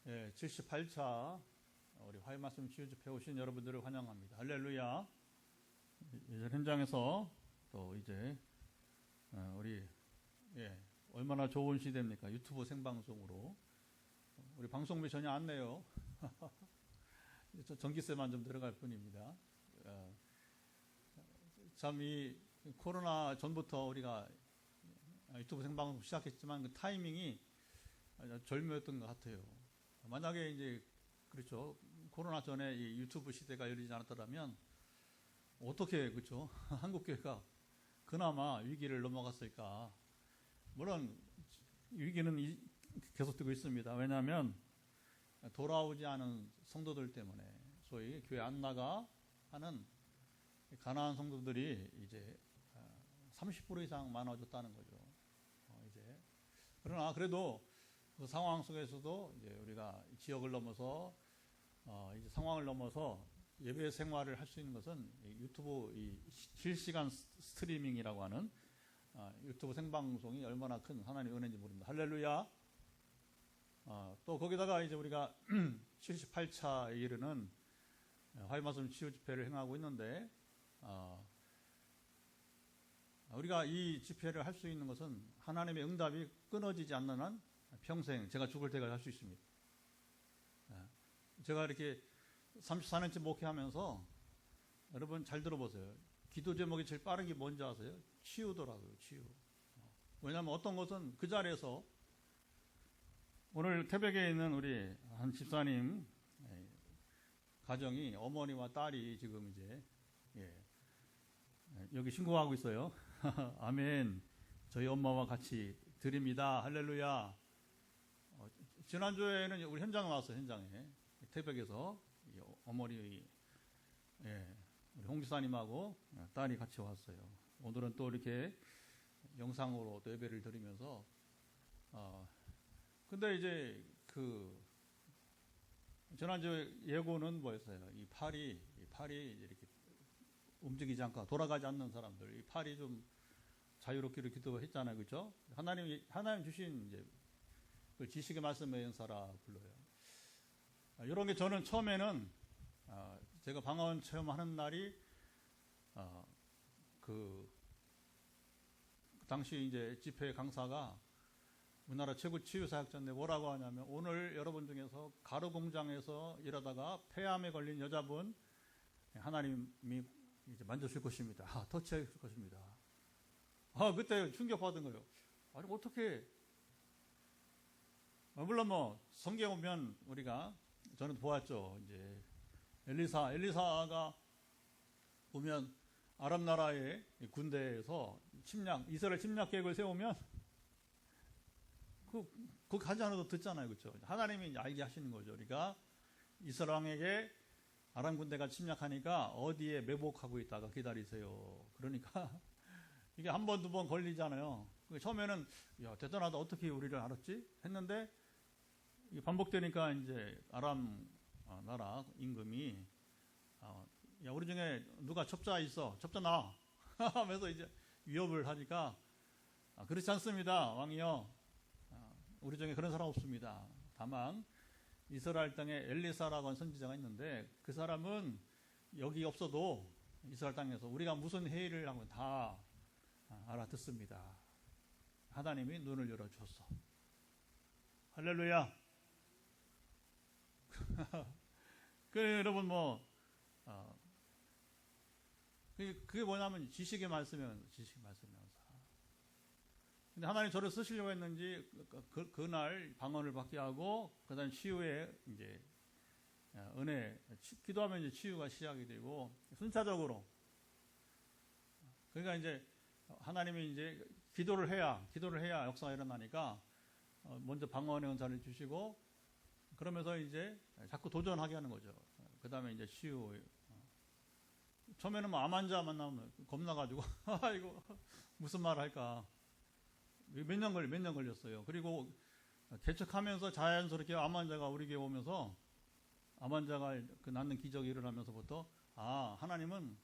예, 78차 우리 화요말씀 치유집회 오신 여러분들을 환영합니다. 할렐루야. 이제 현장에서 또 이제 우리 얼마나 좋은 시대입니까? 유튜브 생방송으로 우리 방송비 전혀 안 내요. 전기세만 좀 들어갈 뿐입니다. 참 이 코로나 전부터 우리가 유튜브 생방송 시작했지만 그 타이밍이 절묘했던 것 같아요. 만약에 이제 그렇죠, 코로나 전에 이 유튜브 시대가 열리지 않았더라면 어떻게 그렇죠 한국교회가 그나마 위기를 넘어갔을까? 물론 위기는 계속되고 있습니다. 왜냐하면 돌아오지 않은 성도들 때문에 소위 교회 안 나가 하는 가난한 성도들이 이제 30% 이상 많아졌다는 거죠. 이제 그러나 그래도 그 상황 속에서도 이제 우리가 지역을 넘어서 이제 상황을 넘어서 예배 생활을 할 수 있는 것은 유튜브 이 실시간 스트리밍이라고 하는 유튜브 생방송이 얼마나 큰 하나님의 은혜인지 모릅니다. 할렐루야. 또 거기다가 이제 우리가 78차에 이르는 화요말씀 치유 집회를 행하고 있는데 우리가 이 집회를 할 수 있는 것은 하나님의 응답이 끊어지지 않는 한 평생 제가 죽을 때까지 할 수 있습니다. 제가 이렇게 34년째 목회하면서 여러분 잘 들어보세요. 기도 제목이 제일 빠른 게 뭔지 아세요? 치유더라고요. 치유. 왜냐하면 어떤 것은 그 자리에서 오늘 태백에 있는 우리 한 집사님 가정이 어머니와 딸이 지금 이제 여기 신고하고 있어요. 아멘. 저희 엄마와 같이 드립니다. 할렐루야. 지난주에는 우리 현장에 왔어요. 현장에 태백에서 어머니 우리 홍 지사님하고 딸이 같이 왔어요. 오늘은 또 이렇게 영상으로 또 예배를 드리면서 근데 이제 그 지난주 예고는 뭐였어요? 이 팔이 이렇게 움직이지 않고 돌아가지 않는 사람들, 이 팔이 좀 자유롭기를 기도했잖아요, 그렇죠? 하나님 주신 이제 그 지식의 말씀의 연사라 불러요. 이런 게 저는 처음에는 제가 방언 체험하는 날이 그 당시 이제 집회 강사가 우리나라 최고 치유사역자인데 뭐라고 하냐면 오늘 여러분 중에서 가루 공장에서 일하다가 폐암에 걸린 여자분 하나님이 이제 만져줄 것입니다. 터치해 줄 것입니다. 그때 충격받은 거예요. 아니, 어떻게, 물론 뭐, 성경 보면 우리가, 저는 보았죠. 이제, 엘리사가 보면 아랍 나라의 군대에서 이스라엘 침략 계획을 세우면, 그거 가지 않아도 듣잖아요. 그렇죠? 하나님이 이제 알게 하시는 거죠. 그러니까, 이스라엘 왕에게 아람 군대가 침략하니까 어디에 매복하고 있다가 기다리세요. 그러니까 이게 한 번, 두 번 걸리잖아요. 처음에는 대단하다. 어떻게 우리를 알았지? 했는데 반복되니까 이제 아람 나라 임금이 우리 중에 누가 첩자 있어? 첩자 나와. 하면서 이제 위협을 하니까 그렇지 않습니다. 왕이요. 우리 중에 그런 사람 없습니다. 다만 이스라엘 땅에 엘리사라고 하는 선지자가 있는데 그 사람은 여기 없어도 이스라엘 땅에서 우리가 무슨 회의를 하면 다 알아듣습니다. 하나님이 눈을 열어주었어. 할렐루야. 여러분 그게 뭐냐면 지식의 말씀이면서. 근데 하나님 저를 쓰시려고 했는지 그날 방언을 받게 하고 그다음 치유에 이제 은혜 기도하면 이제 치유가 시작이 되고 순차적으로 그러니까 이제 하나님이 이제 기도를 해야 역사가 일어나니까 먼저 방언의 은사를 주시고 그러면서 이제 자꾸 도전하게 하는 거죠. 그다음에 이제 치유. 처음에는 암 환자 만나면 겁나가지고 이거 무슨 말 할까. 몇 년 걸렸어요. 그리고 개척하면서 자연스럽게 암 환자가 우리 교회 오면서 암 환자가 그 낫는 기적이 일어나면서부터 하나님은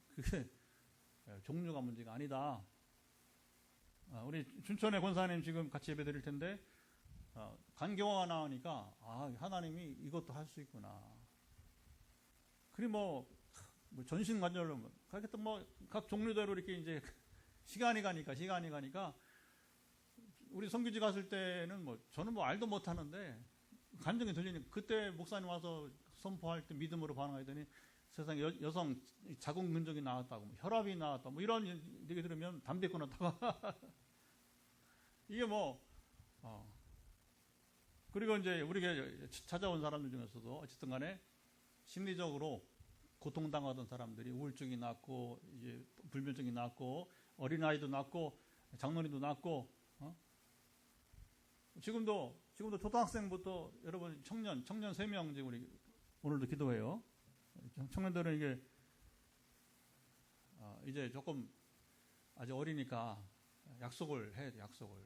그게 종류가 문제가 아니다. 우리 춘천의 권사님 지금 같이 예배 드릴 텐데 간경화가 나오니까 하나님이 이것도 할 수 있구나. 그리고 뭐 전신관절로 하여튼 각 종류대로 이렇게 이제 시간이 가니까 우리 선교지 갔을 때는 저는 알도 못 하는데 감정이 들리니까 그때 목사님 와서 선포할 때 믿음으로 반응하더니 세상에 여성 자궁 근적이 나왔다고 혈압이 나왔다 이런 얘기 들으면 담배 끊었다가 이게 그리고 이제 우리가 찾아온 사람들 중에서도 어쨌든 간에 심리적으로 고통당하던 사람들이 우울증이 났고 이제 불면증이 났고 어린아이도 났고 장로님도 났고 지금도 초등학생부터 여러분 청년 3명 지금 우리 오늘도 기도해요. 청년들은 이게 이제 조금 아직 어리니까 약속을 해야 돼. 약속을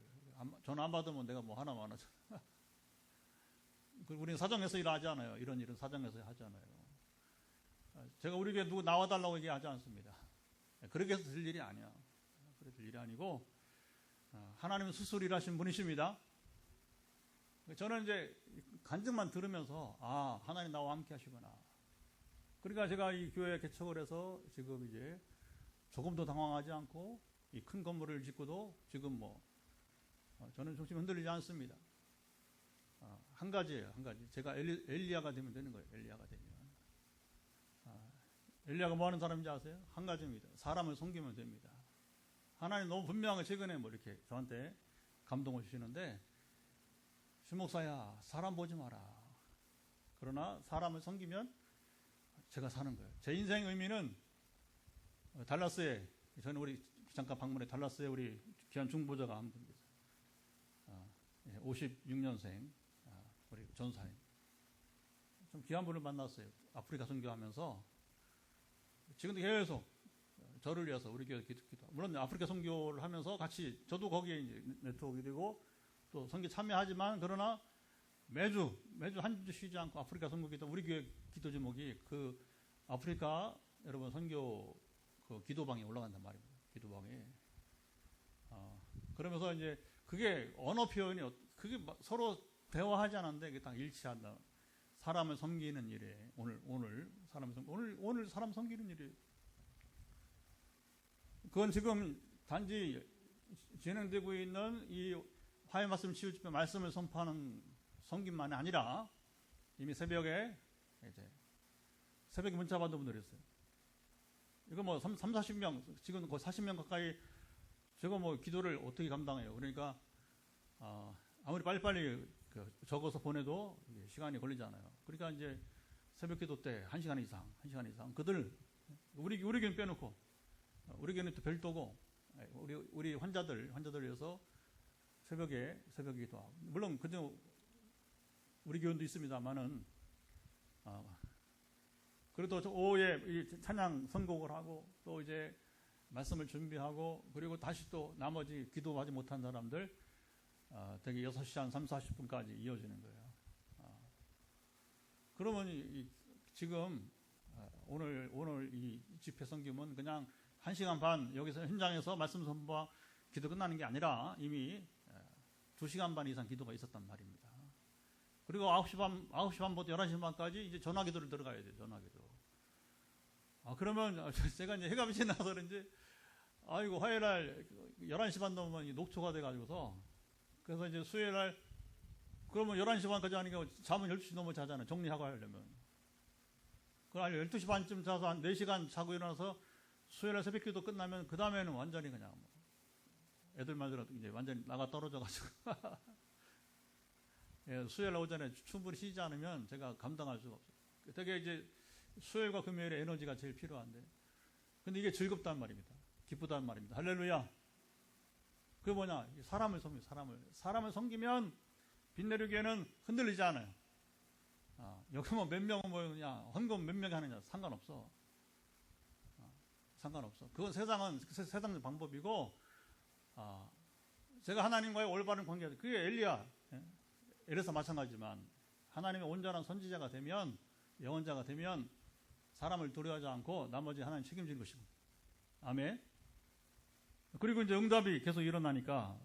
전화 안 받으면 내가 하나만 하죠. 우리는 사정해서 일하지 않아요. 이런 일은 사정해서 하지 않아요. 제가 우리 교회 누구 나와달라고 얘기하지 않습니다. 그렇게 해서 될 일이 아니야. 그렇게 될 일이 아니고 하나님은 스스로 일하신 분이십니다. 저는 이제 간증만 들으면서 하나님 나와 함께 하시구나. 그러니까 제가 이 교회 개척을 해서 지금 이제 조금도 당황하지 않고 이 큰 건물을 짓고도 지금 저는 중심이 흔들리지 않습니다. 한 가지예요. 한 가지. 제가 엘리야가 되면 되는 거예요. 엘리야가 되면. 엘리야가 뭐 하는 사람인지 아세요? 한 가지입니다. 사람을 섬기면 됩니다. 하나님 너무 분명하게 최근에 이렇게 저한테 감동을 주시는데 신목사야 사람 보지 마라. 그러나 사람을 섬기면 제가 사는 거예요. 제 인생의 의미는 달라스에 저는 우리 잠깐 방문해 달라스에 우리 귀한 중보자가 한 분 계세요. 56년생 우리 전사님. 좀 귀한 분을 만났어요. 아프리카 선교하면서 지금도 계속 저를 위해서 우리 교회 기도. 물론 아프리카 선교를 하면서 같이 저도 거기에 이제 네트워크가 되고 또 선교 참여하지만 그러나 매주 한 주 쉬지 않고 아프리카 선교 기도 우리 교회 기도 제목이 그 아프리카 여러분 선교 그 기도방에 올라간단 말입니다. 기도방에. 그러면서 이제 그게 언어 표현이 그게 서로 대화하지 않았는데 그게 딱 일치한다. 사람을 섬기는 일에 오늘 사람 섬기는 일이 그건 지금 단지 진행되고 있는 이 화해 말씀 치유 집회 말씀을 선포하는 섬김만이 아니라 이미 새벽에 문자 받은 분들이 있어요. 이거 30-40명 지금 거의 40명 가까이 제가 기도를 어떻게 감당해요. 그러니까 아무리 빨리빨리 적어서 보내도 시간이 걸리잖아요. 그러니까 이제 새벽 기도 때 1시간 이상 그들 우리 교회는 빼놓고 우리 교회는 또 별도고 우리 환자들 위해서 새벽에 기도하고 물론 그저 우리 교회도 있습니다만은 그래도 오후에 이 찬양 선곡을 하고 또 이제 말씀을 준비하고 그리고 다시 또 나머지 기도하지 못한 사람들 되게 6시 한 30-40분까지 이어지는 거예요. 그러면 지금 오늘 이 집회 선교는 그냥 1시간 반 여기서 현장에서 말씀 선포와 기도 끝나는 게 아니라 이미 2시간 반 이상 기도가 있었단 말입니다. 그리고 9시 반부터 11시 반까지 이제 전화 기도를 들어가야 돼요. 전화 기도. 그러면 제가 이제 해가 빛이 나서 그런지 이거 화요일 날 11시 반 넘으면 녹초가 돼가지고서 그래서 이제 수요일 날 그러면 11시 반까지 하니까 잠은 12시 넘어 자잖아요. 정리하고 하려면. 그럼 12시 반쯤 자서 한 4시간 자고 일어나서 수요일 날 새벽 기도 끝나면 그 다음에는 완전히 그냥 애들만 이제 완전히 나가 떨어져가지고 예, 수요일 날 오전에 충분히 쉬지 않으면 제가 감당할 수가 없어요. 되게 이제 수요일과 금요일에 에너지가 제일 필요한데 근데 이게 즐겁단 말입니다. 기쁘단 말입니다. 할렐루야. 그게 뭐냐? 사람을 섬겨요. 사람을 섬기면 빛내리기에는 흔들리지 않아요. 여기 몇 명은 모이느냐, 헌금 몇 명이 하느냐 상관없어. 상관없어. 그건 세상의 방법이고, 제가 하나님과의 올바른 관계, 그게 엘리야, 엘리사 마찬가지지만 하나님의 온전한 선지자가 되면, 예언자가 되면 사람을 두려워하지 않고 나머지 하나님 책임질 것이고, 아멘. 그리고 이제 응답이 계속 일어나니까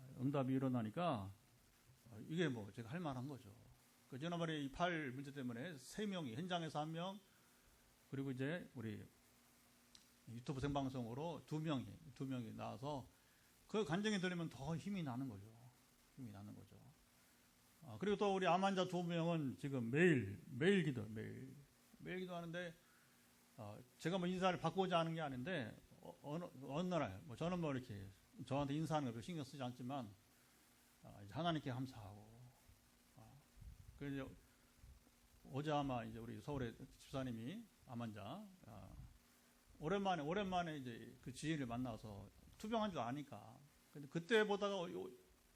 이게 뭐 제가 할 만한 거죠. 그 지난번에 이 팔 문제 때문에 3명이 현장에서 1명, 그리고 이제 우리 유튜브 생방송으로 2명이 나와서 그 간증이 들리면 더 힘이 나는 거죠. 힘이 나는 거죠. 그리고 또 우리 암 환자 2명은 지금 매일 기도하는데, 제가 뭐 인사를 받고자 하는 게 아닌데, 어느 날, 뭐 저는 뭐 이렇게 저한테 인사하는 걸 신경 쓰지 않지만, 이제 하나님께 감사하고, 그래서 어제 아마 이제 우리 서울의 집사님이 암 환자, 오랜만에 이제 그 지인을 만나서 투병한 줄 아니까. 근데 그때 보다가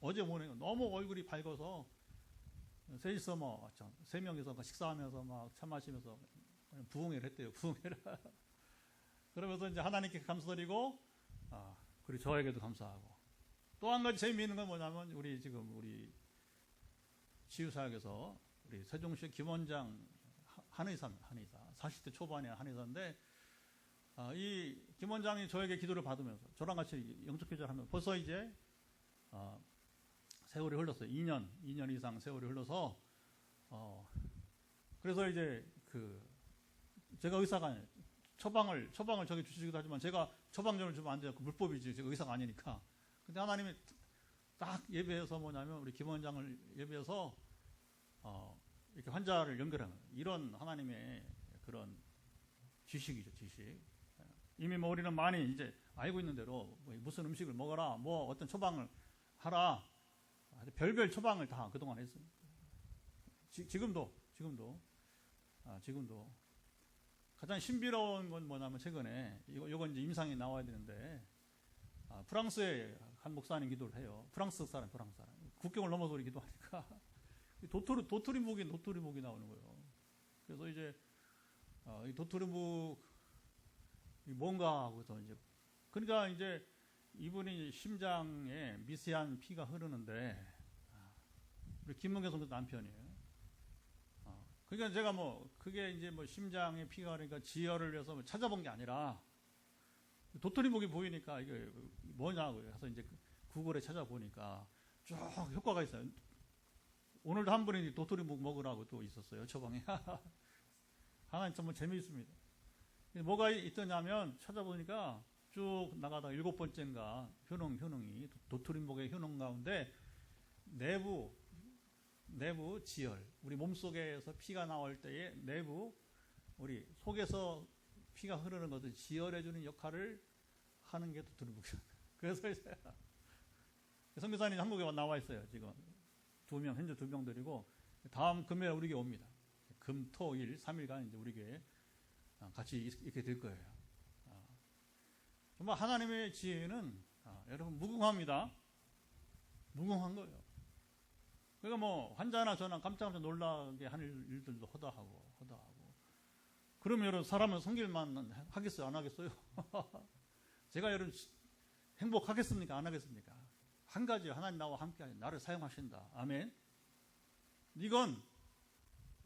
어제 보니까 너무 얼굴이 밝아서 셋이서 뭐 3명이서 식사하면서 막 차 마시면서 부흥회를 했대요. 부흥회를. 그러면서 이제 하나님께 감사드리고, 그리고 저에게도 감사하고. 또 한 가지 재미있는 건 뭐냐면 우리 치유사역에서 우리 세종시 김원장 한의사입니다. 한의사. 40대 초반의 한의사인데, 이 김원장이 저에게 기도를 받으면서 저랑 같이 영적 교제를 하면서 벌써 이제 세월이 흘렀어요. 2년 이상 세월이 흘러서, 그래서 이제 제가 의사가 아니에요. 처방을 저기 주시기도 하지만 제가 처방전을 주면 안 돼요. 물법이지. 제가 의사가 아니니까. 근데 하나님이 딱 예배해서 뭐냐면 우리 김원장을 예배해서 이렇게 환자를 연결하는 이런 하나님의 그런 지식이죠. 지식. 이미 뭐 우리는 많이 이제 알고 있는 대로 뭐 무슨 음식을 먹어라, 뭐 어떤 처방을 하라, 별별 처방을 다 그동안 했습니다. 지금도 가장 신비로운 건 뭐냐면 최근에 이건 이제 임상이 나와야 되는데, 프랑스에 한 목사님 기도를 해요. 프랑스 사람. 국경을 넘어서 우리 기도하니까 도토리묵이 나오는 거예요. 그래서 이제 이 도토리묵 뭔가 하고서 이제, 그러니까 이제 이분이 심장에 미세한 피가 흐르는데, 우리 김문경 선교 남편이에요. 그러니까 제가 뭐 그게 이제 뭐 심장에 피가 흐르니까 지혈을 위해서 찾아본 게 아니라 도토리묵이 보이니까 이게 뭐냐고 해서 이제 구글에 찾아보니까 쭉 효과가 있어요. 오늘도 한 분이 도토리묵 먹으라고 또 있었어요, 처방에. 하나님 정말 재미있습니다. 뭐가 있더냐면 찾아보니까 쭉 나가다가 7번째인가 효능이 도토리묵의 효능 가운데 내부 지혈, 우리 몸속에서 피가 나올 때에 내부 우리 속에서 피가 흐르는 것을 지혈해주는 역할을 하는 게 도토리묵이에요. 그래서 이제 선교사님 한국에 나와 있어요. 지금 현재 2명 드리고 다음 금요일 우리 교회 옵니다. 금, 토, 일 3일간 이제 우리 교회 같이 있게 될 거예요. 정말 하나님의 지혜는 여러분 무궁합니다. 무궁한 거예요. 그러니까 뭐 환자나 저나 깜짝 놀라게 하는 일들도 허다하고. 그러면 여러분 사람은 섬길만 하겠어요? 안 하겠어요? 제가 여러분 행복하겠습니까? 안 하겠습니까? 한 가지, 하나님 나와 함께 나를 사용하신다. 아멘. 이건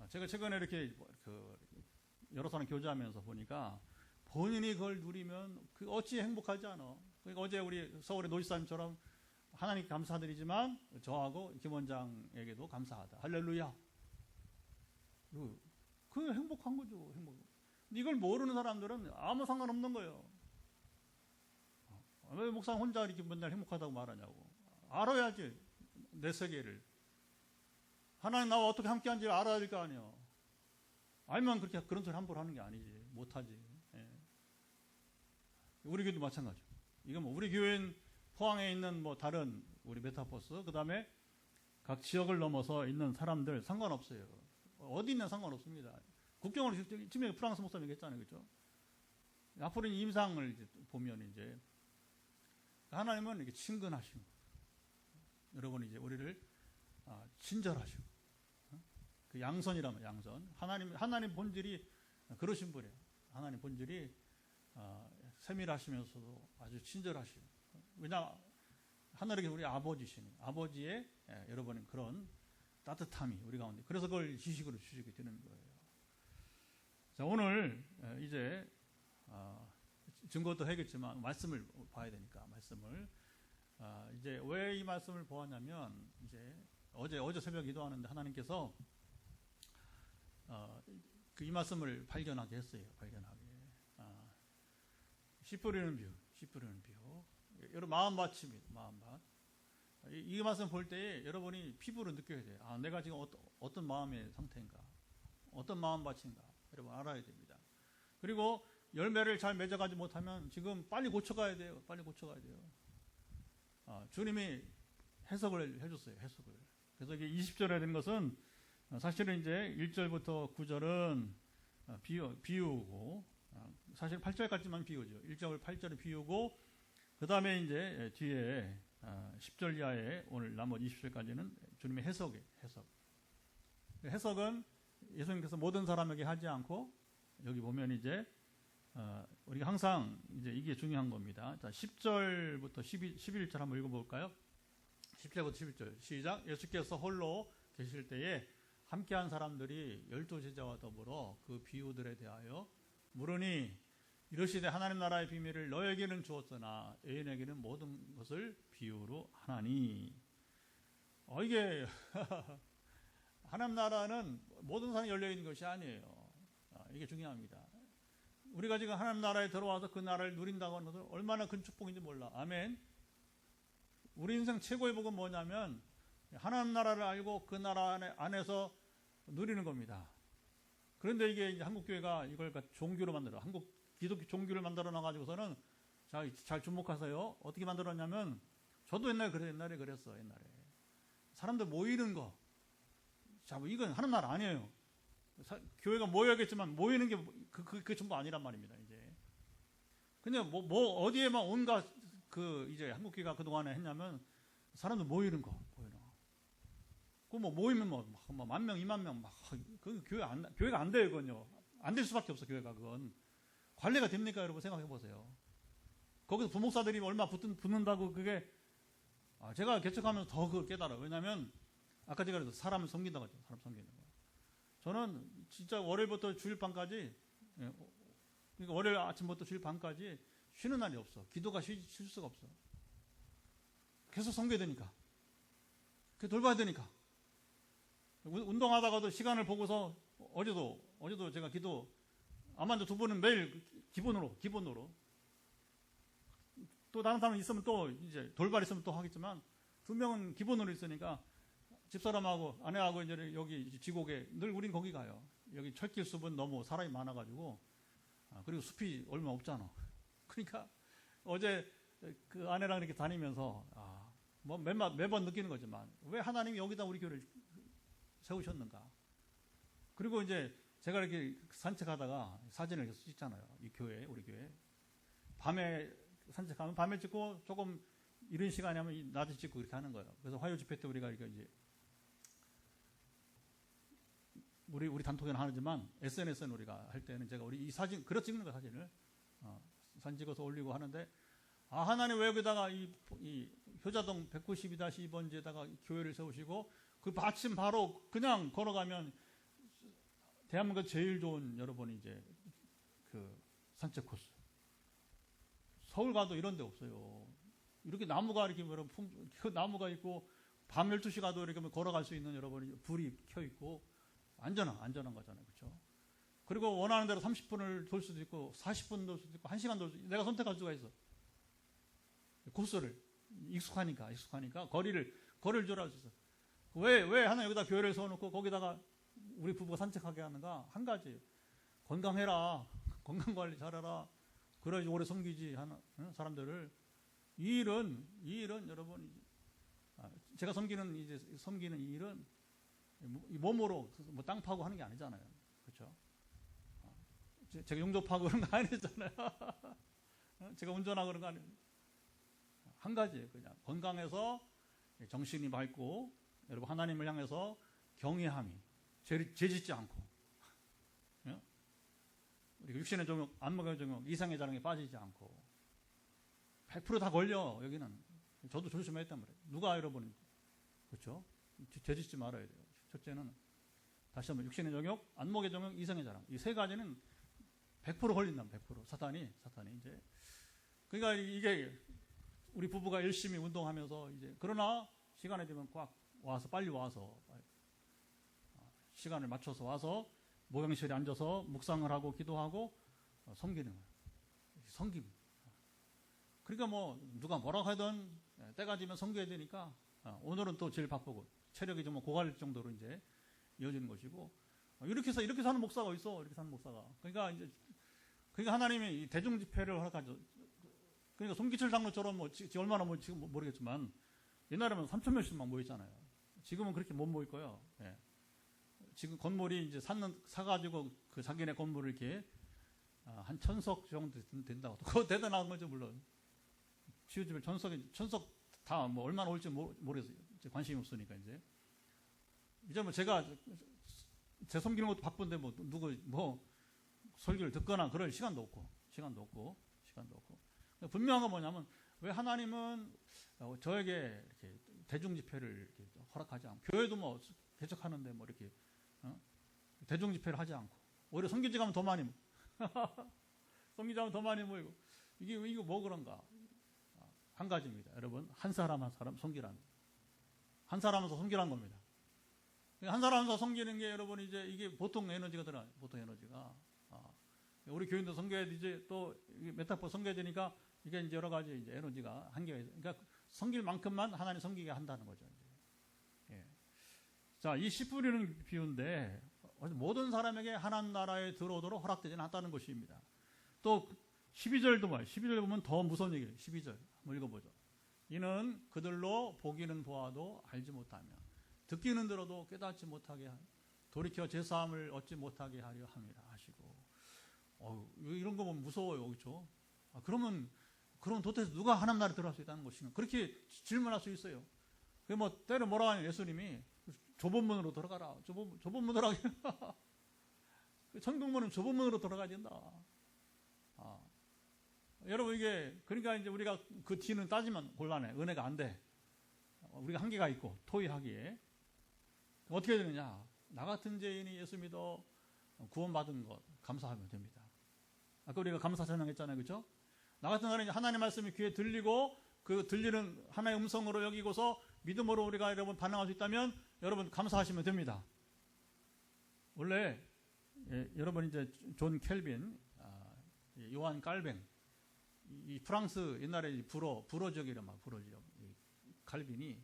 제가 최근에 이렇게 여러 사람 교제하면서 보니까 본인이 그걸 누리면 어찌 행복하지 않아. 그러니까 어제 우리 서울의 노지사님처럼 하나님께 감사드리지만 저하고 김 원장에게도 감사하다. 할렐루야. 그 행복한 거죠. 이걸 모르는 사람들은 아무 상관없는 거예요. 왜 목사님 혼자 이렇게 맨날 행복하다고 말하냐고. 알아야지, 내 세계를. 하나님 나와 어떻게 함께한지 알아야 될 거 아니에요. 알면 그런 소리 함부로 하는 게 아니지. 못하지. 예. 우리 교회도 마찬가지죠. 이건 뭐 우리 교회는 포항에 있는 뭐 다른 우리 메타포스, 그 다음에 각 지역을 넘어서 있는 사람들 상관없어요. 어디 있는 상관없습니다. 국경으로 지금 프랑스 목사님 얘기했잖아요. 그죠? 앞으로 임상을 이제 보면 이제 하나님은 이렇게 친근하시고, 여러분 이제 우리를 친절하시고, 그 양선이라면 양선. 하나님 본질이 그러신 분이에요. 하나님 본질이 세밀하시면서도 아주 친절하시고. 왜냐, 하늘에 우리 아버지시니, 아버지의 여러분은 그런 따뜻함이 우리 가운데. 그래서 그걸 지식으로 주시게 되는 거예요. 자, 오늘 이제 증거도 하겠지만 말씀을 봐야 되니까 말씀을 이제 왜 이 말씀을 보았냐면, 이제 어제 새벽 기도하는데 하나님께서 이 말씀을 발견하게 했어요. 발견하게. 씨 뿌리는 비유. 여러분 마음밭입니다. 마음밭. 이 말씀 볼 때 여러분이 피부로 느껴야 돼요. 내가 지금 어떤 마음의 상태인가, 어떤 마음밭인가 여러분 알아야 됩니다. 그리고 열매를 잘 맺어가지 못하면 지금 빨리 고쳐가야 돼요. 주님이 해석을 해줬어요. 해석을. 그래서 이게 20절에 된 것은 사실은 이제 1절부터 9절은 비유고 사실 8절까지만 비유죠. 1절 8절은 비유고 그 다음에 이제 뒤에 10절 이하에 오늘 나머지 20절까지는 주님의 해석이에요. 해석은 예수님께서 모든 사람에게 하지 않고 여기 보면 이제 우리가 항상 이제 이게 중요한 겁니다. 자, 10절부터 11절 한번 읽어볼까요? 10절부터 11절 시작. 예수께서 홀로 계실 때에 함께한 사람들이 12제자와 더불어 그 비유들에 대하여 물으니 이르시되 하나님 나라의 비밀을 너에게는 주었으나 애인에게는 모든 것을 비유로 하나니. 이게 하나님 나라는 모든 사람이 열려있는 것이 아니에요. 이게 중요합니다. 우리가 지금 하나님 나라에 들어와서 그 나라를 누린다고 하는 것은 얼마나 큰 축복인지 몰라. 아멘. 우리 인생 최고의 복은 뭐냐면 하나님 나라를 알고 그 나라 안에서 누리는 겁니다. 그런데 이게 이제 한국교회가 이걸 종교로 한국 기독교 종교를 만들어 놔가지고서는 잘 주목하세요. 어떻게 만들었냐면 저도 옛날에 그랬어. 사람들 모이는 거. 자, 이건 하나님 나라 아니에요. 교회가 모여야겠지만 모이는 게 그게 전부 아니란 말입니다. 이제 근데 어디에만 온갖 이제 한국교회가 그 동안에 했냐면 사람들 모이는 거. 그 모이면 만 명, 2만 명 그 교회가 안 돼요. 그건요. 안 될 수밖에 없어. 교회가 그건 관리가 됩니까? 여러분 생각해 보세요. 거기서 부목사들이 얼마 붙는다고 그게 제가 개척하면서 더 그걸 깨달아요. 왜냐하면 아까 제가 그래서 사람을 섬긴다고 했죠. 사람 섬기는 거. 저는 진짜 월요일부터 주일 밤까지, 그러니까 월요일 아침부터 주일 밤까지 쉬는 날이 없어. 기도가 쉴 수가 없어. 계속 섬겨야 되니까. 돌봐야 되니까. 운동하다가도 시간을 보고서 어제도 제가 기도 아마도 두 분은 매일 기본으로 또 다른 사람 있으면 또 이제 돌발 있으면 또 하겠지만 두 명은 기본으로 있으니까 집사람하고 아내하고 이제 여기 지곡에 늘 우린 거기 가요. 여기 철길 숲은 너무 사람이 많아가지고 그리고 숲이 얼마 없잖아. 그러니까 어제 그 아내랑 이렇게 다니면서 매번 느끼는 거지만 왜 하나님이 여기다 우리 교회를 세우셨는가. 그리고 이제 제가 이렇게 산책하다가 사진을 계속 찍잖아요. 우리 교회. 밤에 산책하면 밤에 찍고 조금 이런 시간이 하면 낮에 찍고 이렇게 하는 거예요. 그래서 화요 집회 때 우리가 이제 우리 단톡에는 하지만 SNS는 우리가 할 때는 제가 우리 이 사진 그려 찍는 거 사진을 사진 찍어서 올리고 하는데 하나님 왜 여기다가 이 효자동 192-2번지에다가 교회를 세우시고 그 마침 바로 그냥 걸어가면 대한민국 제일 좋은 여러분이 이제 그 산책 코스. 서울 가도 이런 데 없어요. 이렇게 나무가 이렇게 나무가 있고 밤 12시 가도 이렇게 걸어갈 수 있는 여러분이 불이 켜 있고 안전한 거잖아요. 그렇죠? 그리고 원하는 대로 30분을 돌 수도 있고 40분 돌 수도 있고 1시간 돌 수도 있고 내가 선택할 수가 있어. 코스를 익숙하니까 거리를 조절할 수 있어. 왜 하나 여기다 교회를 세워놓고 거기다가 우리 부부가 산책하게 하는가? 한 가지 건강해라. 건강관리 잘해라. 그래야지 오래 섬기지 사람들을. 이 일은 여러분 제가 섬기는 이 일은 몸으로 땅 파고 하는 게 아니잖아요. 그렇죠? 제가 용접하고 그런 거 아니잖아요. 제가 운전하고 그런 거 아니에요. 한 가지예요. 그냥 건강해서 정신이 맑고 여러분 하나님을 향해서 경외함이 죄짓지 않고 우리가 육신의 종욕, 안목의 종욕, 이상의 자랑에 빠지지 않고 100% 다 걸려. 여기는 저도 조심했단 말이에요. 누가 여러분 그렇죠? 죄짓지 말아야 돼요. 첫째는 다시 한번 육신의 종욕, 안목의 종욕, 이상의 자랑 이 세 가지는 100% 걸린다. 100% 사탄이 이제 그러니까 이게 우리 부부가 열심히 운동하면서 이제 그러나 시간이 되면 꽉 와서 빨리 와서 시간을 맞춰서 와서 목양실에 앉아서 묵상을 하고 기도하고 섬기는 거예요. 섬김. 그러니까 뭐 누가 뭐라고 하든 때가 되면 섬겨야 되니까 오늘은 또 제일 바쁘고 체력이 좀 고갈 정도로 이제 이어지는 것이고 이렇게 사는 목사가 있어. 이렇게 사는 목사가. 그러니까 하나님이 대중 집회를 허락하죠. 그러니까 송기철 장로처럼 뭐 얼마나 뭐 지금 모르겠지만 옛날에는 3천 명씩만 모였잖아요. 지금은 그렇게 못 모일 거예요. 예. 지금 건물이 이제 사가지고 그 자기네 건물을 이렇게 한 1,000석 정도 된다고. 그거 대단한 거죠, 물론. 치유집에 천석 다 뭐 얼마나 올지 모르겠어요. 관심이 없으니까 이제 뭐 제가 제 섬기는 것도 바쁜데 뭐 누구 뭐 설교를 듣거나 그럴 시간도 없고 분명한 건 뭐냐면 왜 하나님은 저에게 이렇게 대중 집회를 이렇게 허락하지 않고 교회도 뭐 개척하는데 뭐 이렇게 대중 집회를 하지 않고 오히려 선교지 가면 더 많이 모이고 이게 뭐 그런가? 한 가지입니다, 여러분. 한 사람 섬기라는 한 사람에서 섬기라는 겁니다. 한 사람에서 섬기는 게 여러분 이게 보통 에너지가 들어요. 보통 에너지가 우리 교인도 섬겨야 되지 또 메타포 섬겨야 되니까 이게 이제 여러 가지 이제 에너지가 한계가 있어요. 그러니까 섬길 만큼만 하나님 섬기게 한다는 거죠. 예. 자, 이 씨 뿌리는 비유인데 모든 사람에게 하나님 나라에 들어오도록 허락되지는 않다는 것입니다. 또 12절도 뭐예요? 12절 보면 더 무서운 얘기예요. 12절 한번 읽어보죠. 이는 그들로 보기는 보아도 알지 못하며 듣기는 들어도 깨닫지 못하게 돌이켜 제사함을 얻지 못하게 하려 함이라 하시고 이런 거 보면 무서워요. 그렇죠? 그러면 도대체 누가 하나님 나라에 들어갈 수 있다는 것인가? 그렇게 질문할 수 있어요. 그 뭐 때로 뭐라 하냐 예수님이 좁은 문으로 들어가라. 좁은 문으로 하게. 천국문은 좁은 문으로 들어가야 된다. 여러분 그러니까 이제 우리가 그 뒤는 따지면 곤란해. 은혜가 안 돼. 우리가 한계가 있고 토의하기에 어떻게 되느냐? 나 같은 죄인이 예수 믿어 구원받은 것 감사하면 됩니다. 아까 우리가 감사 찬양했잖아요, 그렇죠? 나 같은 사람이 하나님 말씀이 귀에 들리고 그 들리는 하나의 음성으로 여기고서 믿음으로 우리가 여러분 반응할 수 있다면 여러분 감사하시면 됩니다. 원래 여러분 이제 존 켈빈, 요한 깔뱅, 이 프랑스 옛날에 불어 지역이란 말, 불어 지역 칼빈이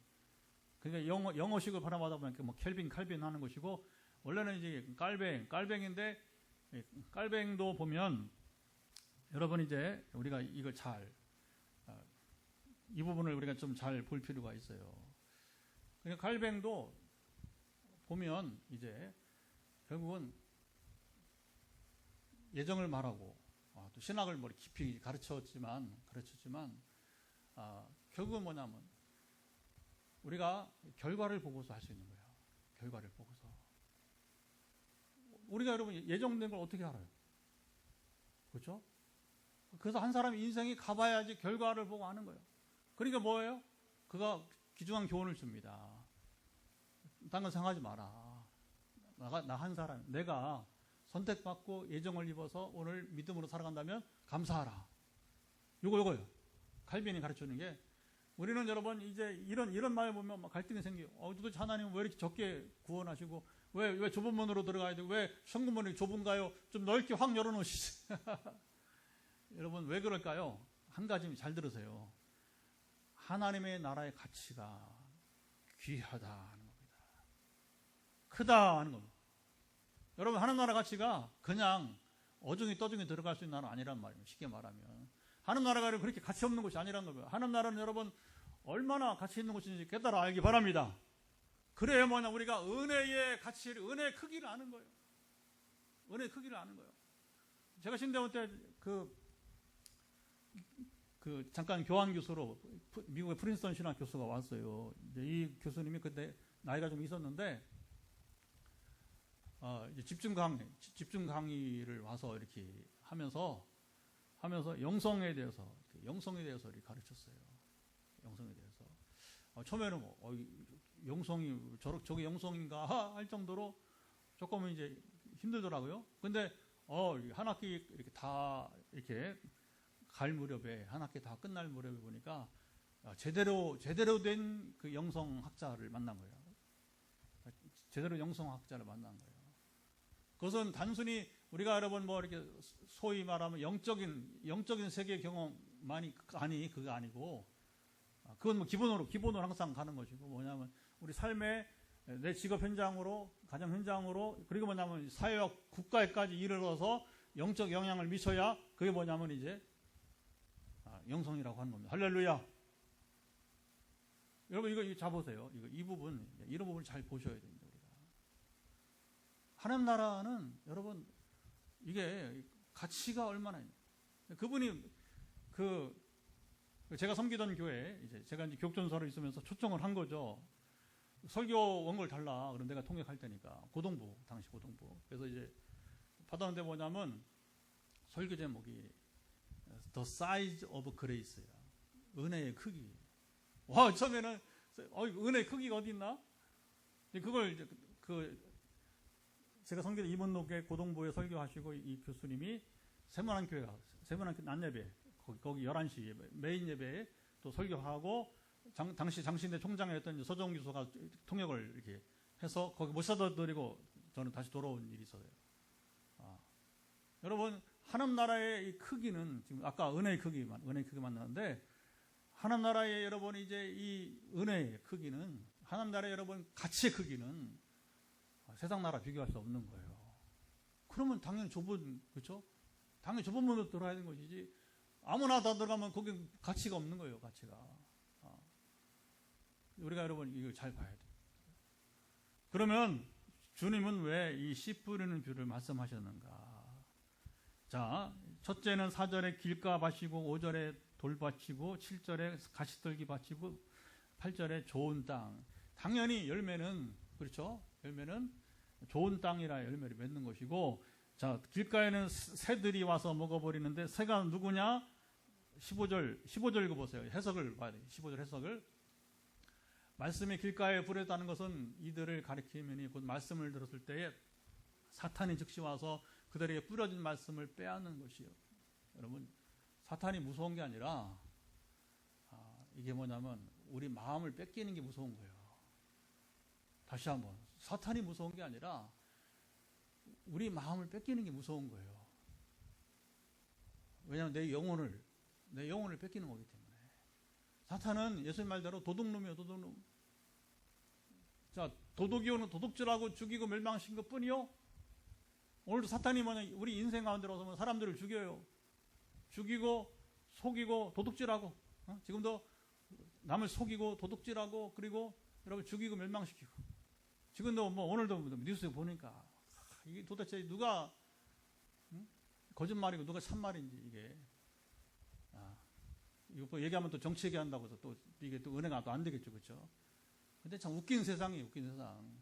그러니까 영어식을 발음하다 보니까 뭐 켈빈 칼빈 하는 것이고 원래는 이제 깔뱅인데 깔뱅도 보면 여러분 이제 우리가 이걸 이 부분을 우리가 좀 잘 볼 필요가 있어요. 그러니까 깔뱅도 보면 이제 결국은 예정을 말하고 또 신학을 뭐 깊이 가르쳤지만 결국은 뭐냐면 우리가 결과를 보고서 할 수 있는 거예요. 결과를 보고서 우리가 여러분 예정된 걸 어떻게 알아요? 그렇죠? 그래서 한 사람의 인생이 가봐야지 결과를 보고 아는 거예요. 그러니까 뭐예요? 그가 귀중한 교훈을 줍니다. 딴 건 생각하지 마라. 나 한 사람, 내가 선택받고 예정을 입어서 오늘 믿음으로 살아간다면 감사하라. 요거요. 칼빈이 가르쳐주는 게 우리는 여러분 이제 이런 말을 보면 막 갈등이 생겨요. 도대체 하나님은 왜 이렇게 적게 구원하시고 왜 좁은 문으로 들어가야 되고 왜 천국문이 좁은가요? 좀 넓게 확 열어놓으시지. 여러분 왜 그럴까요? 한 가지 잘 들으세요. 하나님의 나라의 가치가 귀하다 하는 겁니다. 크다 하는 겁니다. 여러분 하나님 나라 가치가 그냥 어중이 떠중이 들어갈 수 있는 나라는 아니란 말입니다. 쉽게 말하면 하나님 나라가 그렇게 가치 없는 것이 아니란 겁니다. 하나님 나라는 여러분 얼마나 가치 있는 것인지 깨달아 알기 바랍니다. 그래야 뭐냐 우리가 은혜의 가치를 은혜의 크기를 아는 거예요. 은혜의 크기를 아는 거예요. 제가 신대원 때 잠깐 교환 교수로 미국의 프린스턴 신학 교수가 왔어요. 이 교수님이 그때 나이가 좀 있었는데 이제 집중 강의를 와서 이렇게 하면서 영성에 대해서 이렇게 가르쳤어요. 영성에 대해서 처음에는 영성이 저게 영성인가 할 정도로 조금 이제 힘들더라고요. 근데 한 학기 이렇게 다 이렇게 갈 무렵에 한 학기 다 끝날 무렵에 보니까 제대로 된 그 영성학자를 만난 거예요. 제대로 영성학자를 만난 거예요. 그것은 단순히 우리가 여러분 뭐 이렇게 소위 말하면 영적인 세계 경험만이 아니 그거 아니고, 그건 뭐 기본으로 항상 가는 것이고, 뭐냐면 우리 삶의 내 직업 현장으로, 가정 현장으로, 그리고 뭐냐면 사회와 국가에까지 이르러서 영적 영향을 미쳐야 그게 뭐냐면 이제 영성이라고 하는 겁니다. 할렐루야. 여러분 이거 잡으세요. 이런 부분을 잘 보셔야 됩니다. 우리가 하나님 나라는 여러분 이게 가치가 얼마나 있냐. 그분이 제가 섬기던 교회, 이제 제가 이제 교육전사로 있으면서 초청을 한 거죠. 설교 원고를 달라. 그럼 내가 통역할 테니까. 당시 고등부. 그래서 이제 받았는데 뭐냐면 설교 제목이 The Size of Grace야. 은혜의 크기. 와, 처음에는 은혜의 크기가 어디 있나? 그걸 이제 제가 섬기던 이문록의 고등부에 설교하시고 이 교수님이 세문안 낮예배 거기 11시 메인 예배에 또 설교하고, 당시 장신대 총장이었던 서정 교수가 통역을 이렇게 해서 거기 못 사드리고 저는 다시 돌아온 일이 있어요. 여러분 하나님 나라의 이 크기는, 지금 아까 은혜의 크기 만나는데, 하나님 나라의 여러분 이제 이 은혜의 크기는, 하나님 나라의 여러분 가치의 크기는 세상 나라 비교할 수 없는 거예요. 그러면 당연히 그렇죠? 당연히 좁은 문으로 들어야 되는 것이지, 아무나 다 들어가면 거기 가치가 없는 거예요. 가치가. 우리가 여러분 이걸 잘 봐야 돼요. 그러면 주님은 왜 이 씨 뿌리는 뷰를 말씀하셨는가? 자, 첫째는 4절에 길가 바치고, 5절에 돌 바치고, 7절에 가시떨기 바치고, 8절에 좋은 땅. 당연히 열매는, 그렇죠? 열매는 좋은 땅이라 열매를 맺는 것이고, 자, 길가에는 새들이 와서 먹어버리는데, 새가 누구냐? 15절 읽어보세요. 해석을 봐야 돼요. 15절 해석을. 말씀이 길가에 뿌렸다는 것은 이들을 가리키면이, 곧 말씀을 들었을 때에 사탄이 즉시 와서 그들에게 뿌려진 말씀을 빼앗는 것이요. 여러분, 사탄이 무서운 게 아니라 이게 뭐냐면 우리 마음을 뺏기는 게 무서운 거예요. 다시 한번, 사탄이 무서운 게 아니라 우리 마음을 뺏기는 게 무서운 거예요. 왜냐하면 내 영혼을 뺏기는 거기 때문에. 사탄은 예수님 말대로 도둑놈이에요. 도둑놈. 자, 도둑이 오는 도둑질하고 죽이고 멸망시킨 것 뿐이요. 오늘도 사탄이 우리 인생 가운데 들어서 사람들을 죽여요. 죽이고 속이고 도둑질하고, 지금도 남을 속이고 도둑질하고, 그리고 여러분 죽이고 멸망시키고. 지금도 오늘도 뉴스 보니까 이게 도대체 누가 거짓말이고 누가 참말인지, 이게 이거 얘기하면 또 정치 얘기한다고 해서 또 이게 또 은혜가 또 안 되겠죠, 그렇죠? 근데 참 웃긴 세상이에요, 웃긴 세상.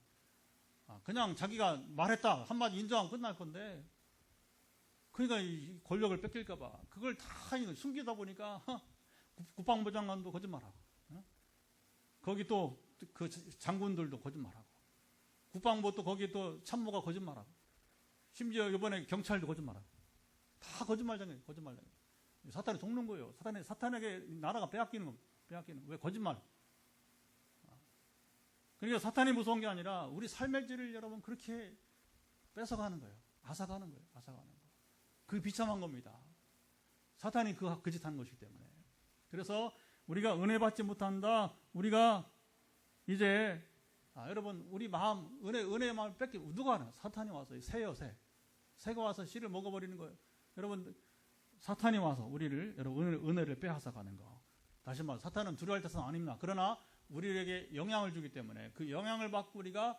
그냥 자기가 말했다 한마디 인정하면 끝날 건데, 그러니까 이 권력을 뺏길까봐 그걸 다 숨기다 보니까 국방부 장관도 거짓말하고, 거기 또 그 장군들도 거짓말하고, 국방부 또 거기 또 참모가 거짓말하고, 심지어 이번에 경찰도 거짓말하고, 다 거짓말장이에요, 거짓말장. 사탄이 속는 거예요. 사탄에게 나라가 빼앗기는 겁니다. 왜? 거짓말. 그러니까 사탄이 무서운 게 아니라 우리 삶의 질을 여러분 그렇게 뺏어가는 거예요. 앗아가는 거예요. 그게 비참한 겁니다. 사탄이 그 짓 하는 것이기 때문에. 그래서 우리가 은혜 받지 못한다. 우리가 이제 여러분 우리 마음, 은혜의 마음을 누가 하나? 사탄이 와서 새요, 새. 새가 와서 씨를 먹어버리는 거예요. 여러분, 사탄이 와서 우리를, 여러분, 은혜를 빼앗아 가는 거. 다시 말해, 사탄은 두려워할 것은 아닙니다. 그러나 우리에게 영향을 주기 때문에 그 영향을 받고 우리가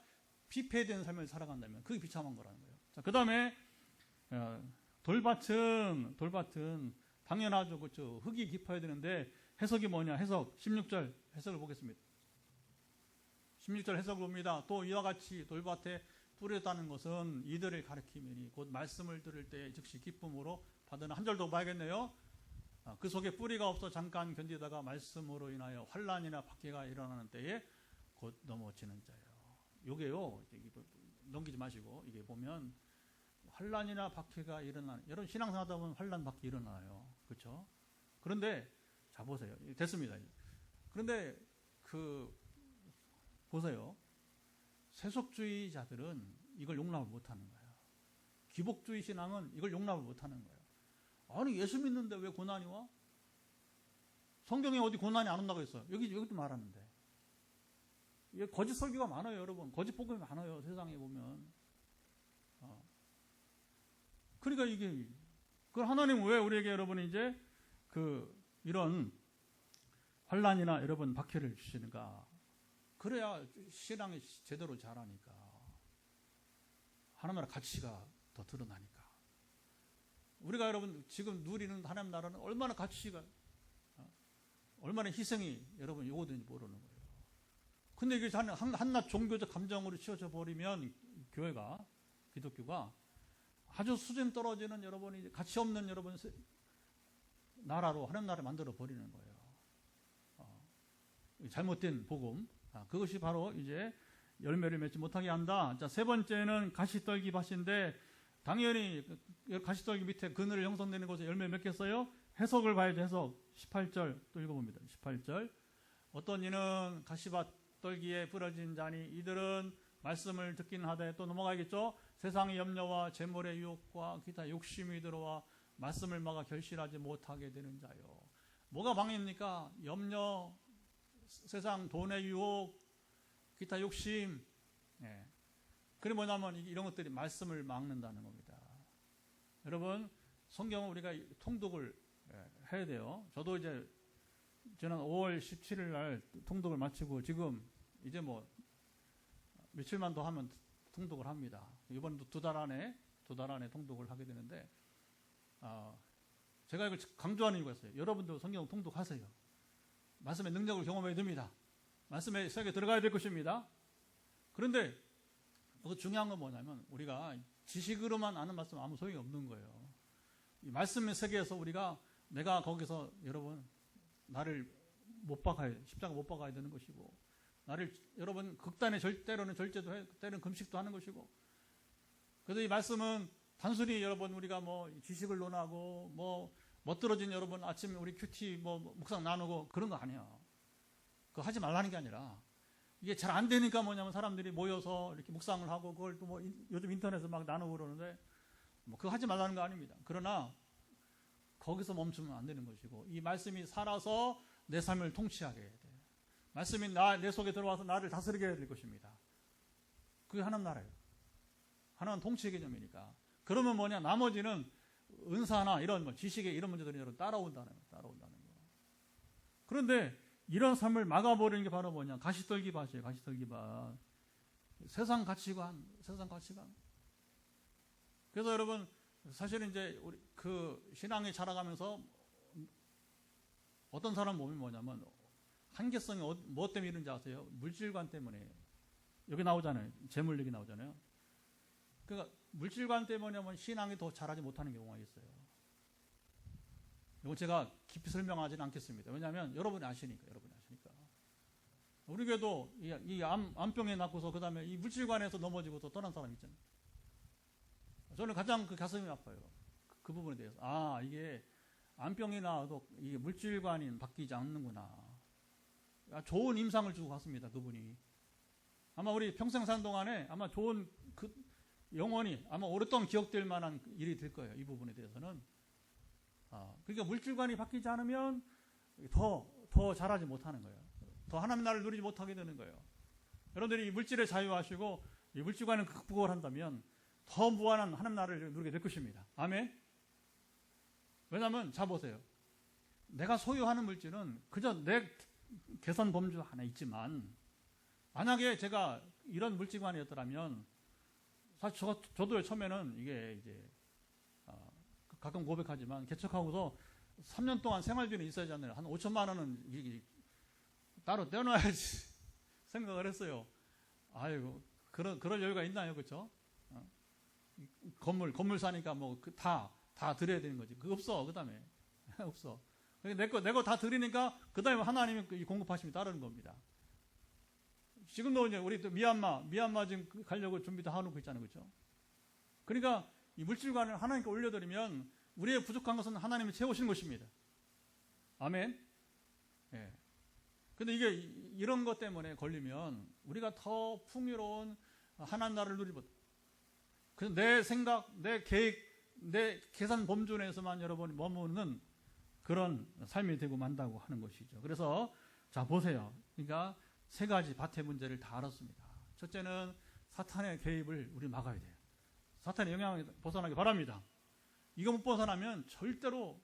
피폐된 삶을 살아간다면 그게 비참한 거라는 거예요. 자, 그 다음에 돌밭은 당연하죠. 그렇죠. 흙이 깊어야 되는데 해석이 뭐냐? 16절 해석을 보겠습니다. 16절 해석을 봅니다. 또 이와 같이 돌밭에 뿌렸다는 것은 이들을 가리키면이 곧 말씀을 들을 때 즉시 기쁨으로 받으는. 한 절 더 봐야겠네요. 그 속에 뿌리가 없어 잠깐 견디다가 말씀으로 인하여 환난이나 박해가 일어나는 때에 곧 넘어지는 자예요. 요게요. 넘기지 마시고 이게 보면 환난이나 박해가 일어나는, 여러분 신앙생활 하다 보면 환난 박해 일어나요. 그렇죠? 그런데 자 보세요. 됐습니다. 그런데 보세요. 세속주의자들은 이걸 용납을 못하는 거예요. 기복주의 신앙은 이걸 용납을 못하는 거예요. 아니 예수 믿는데 왜 고난이 와? 성경에 어디 고난이 안 온다고 했어요. 여기도 말하는데. 이게 거짓 설교가 많아요, 여러분. 거짓 복음이 많아요, 세상에 보면. 그러니까 이게 그 하나님 왜 우리에게 여러분 이제 이런 환난이나 여러분 박해를 주시는가? 그래야 신앙이 제대로 자라니까. 하나님 나라 가치가 더 드러나니까. 우리가 여러분 지금 누리는 하나님 나라는 얼마나 가치가, 얼마나 희생이 여러분 요구되는지 모르는 거예요. 근데 이게 한낱 종교적 감정으로 치워져 버리면 교회가, 기독교가 아주 수준 떨어지는 여러분이 가치 없는 여러분 나라로 하나님 나라를 만들어 버리는 거예요. 잘못된 복음. 그것이 바로 이제 열매를 맺지 못하게 한다. 자, 세 번째는 가시떨기 밭인데 당연히 가시떨기 밑에 그늘을 형성되는 곳에 열매 맺겠어요? 해석을 봐야죠. 해석. 18절 또 읽어봅니다. 18절. 어떤 이는 가시밭 떨기에 부러진 자니 이들은 말씀을 듣긴 하되 또 넘어가겠죠. 세상의 염려와 재물의 유혹과 기타 욕심이 들어와 말씀을 막아 결실하지 못하게 되는 자요. 뭐가 방해입니까? 염려, 세상 돈의 유혹, 기타 욕심. 예. 그게 뭐냐면 이런 것들이 말씀을 막는다는 겁니다. 여러분 성경은 우리가 통독을 해야 돼요. 저도 이제 지난 5월 17일 날 통독을 마치고 지금 이제 뭐 며칠만 더 하면 통독을 합니다. 이번에도 두 달 안에 통독을 하게 되는데 제가 이걸 강조하는 이유가 있어요. 여러분도 성경 통독하세요. 말씀의 능력을 경험해야 됩니다. 말씀의 세계에 들어가야 될 것입니다. 그런데 그 중요한 건 뭐냐면 우리가 지식으로만 아는 말씀은 아무 소용이 없는 거예요. 이 말씀의 세계에서 우리가 내가 거기서 여러분 나를 못 박아야, 십자가 못 박아야 되는 것이고, 나를 여러분 극단의 때로는 절제도 해, 때로는 금식도 하는 것이고, 그래서 이 말씀은 단순히 여러분 우리가 뭐 지식을 논하고 뭐 멋들어진 여러분 아침에 우리 큐티 뭐 묵상 나누고 그런 거 아니야. 그거 하지 말라는 게 아니라 이게 잘 안 되니까 뭐냐면 사람들이 모여서 이렇게 묵상을 하고 그걸 또 뭐 요즘 인터넷에서 막 나누고 그러는데 뭐 그거 하지 말라는 거 아닙니다. 그러나 거기서 멈추면 안 되는 것이고 이 말씀이 살아서 내 삶을 통치하게 해야 돼. 말씀이 내 속에 들어와서 나를 다스리게 해야 될 것입니다. 그게 하나님 나라예요. 하나님 통치의 개념이니까. 그러면 뭐냐 나머지는 은사나 이런 뭐 지식의 이런 문제들이 여러분 따라온다는 거. 그런데 이런 삶을 막아버리는 게 바로 뭐냐 가시떨기 밭이에요. 가시떨기 밭. 세상 가치관. 그래서 여러분 사실은 이제 우리 그 신앙이 자라가면서 어떤 사람 몸이 뭐냐면 한계성이 뭐 때문에 이런지 아세요? 물질관 때문에. 여기 나오잖아요. 재물 얘기 나오잖아요. 그러니까 물질관 때문에 신앙이 더 자라지 못하는 경우가 있어요. 이거 제가 깊이 설명하지는 않겠습니다. 왜냐하면 여러분이 아시니까. 우리 교회도 이 암병에 낳고서 그 다음에 이 물질관에서 넘어지고 또 떠난 사람 있잖아요. 저는 가장 그 가슴이 아파요. 그 부분에 대해서. 이게 암병이 나와도 이게 물질관이 바뀌지 않는구나. 좋은 임상을 주고 갔습니다. 그분이. 아마 우리 평생 사는 동안에 아마 좋은 영원히 아마 오랫동안 기억될 만한 일이 될 거예요. 이 부분에 대해서는. 그러니까 물질관이 바뀌지 않으면 더 잘하지 못하는 거예요. 더 하나님 나라를 누리지 못하게 되는 거예요. 여러분들이 이 물질에 자유하시고 이 물질관을 극복을 한다면 더 무한한 하나님 나라를 누리게 될 것입니다. 아멘. 왜냐하면 자 보세요. 내가 소유하는 물질은 그저 내 계산 범주 하나 있지만 만약에 제가 이런 물질관이었더라면 사실 저도 처음에는 이게 이제 가끔 고백하지만 개척하고서 3년 동안 생활비는 있어야지 않나요? 한 5천만 원은 따로 떼어놔야지 생각을 했어요. 아이고 그럴 여유가 있나요, 그렇죠? 건물 사니까 뭐 다 드려야 되는 거지. 그거 없어. 그다음에 없어. 내 거 다 드리니까 그다음에 하나님이 공급하심이 따르는 겁니다. 지금도 이제 우리 또 미얀마 지금 가려고 준비 다 해놓고 있잖아요, 그렇죠? 그러니까 이 물질관을 하나님께 올려드리면 우리의 부족한 것은 하나님이 채우시는 것입니다. 아멘. 예. 근데 이런 것 때문에 걸리면 우리가 더 풍요로운 하나님 나라를 누리고, 그래서 내 생각, 내 계획, 내 계산 범주 내에서만 여러분이 머무는 그런 삶이 되고 만다고 하는 것이죠. 그래서 자 보세요. 그러니까 세 가지 밭의 문제를 다 알았습니다. 첫째는 사탄의 개입을 우리 막아야 돼요. 사탄의 영향을 벗어나기 바랍니다. 이거 못 벗어나면 절대로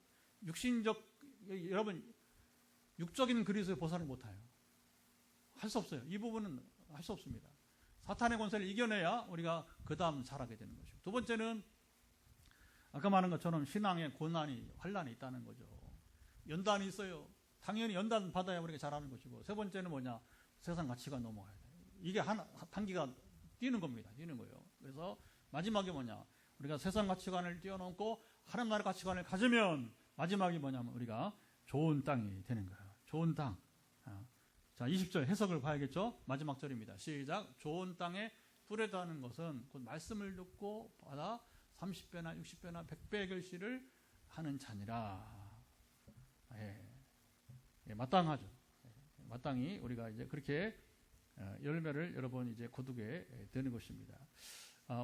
여러분 육적인 그리스도의 벗어나지 못해요. 할 수 없어요. 이 부분은 할 수 없습니다. 사탄의 권세를 이겨내야 우리가 그 다음 잘하게 되는 것이고, 두 번째는 아까 말한 것처럼 신앙의 고난이 환란이 있다는 거죠. 연단이 있어요. 당연히 연단 받아야 우리가 잘하는 것이고, 세 번째는 뭐냐, 세상 가치가 넘어가야 돼요. 이게 단기가 뛰는 겁니다. 뛰는 거예요. 그래서 마지막이 뭐냐, 우리가 세상 가치관을 뛰어넘고 하나님 나라의 가치관을 가지면 마지막이 뭐냐면 우리가 좋은 땅이 되는 거예요. 좋은 땅. 자, 20절 해석을 봐야겠죠? 마지막 절입니다. 시작. 좋은 땅에 뿌려다는 것은 곧 말씀을 듣고 받아 30배나 60배나 100배의 결실을 하는 자니라. 마땅하죠. 마땅히 우리가 이제 그렇게 열매를 여러분 이제 거두게 되는 것입니다.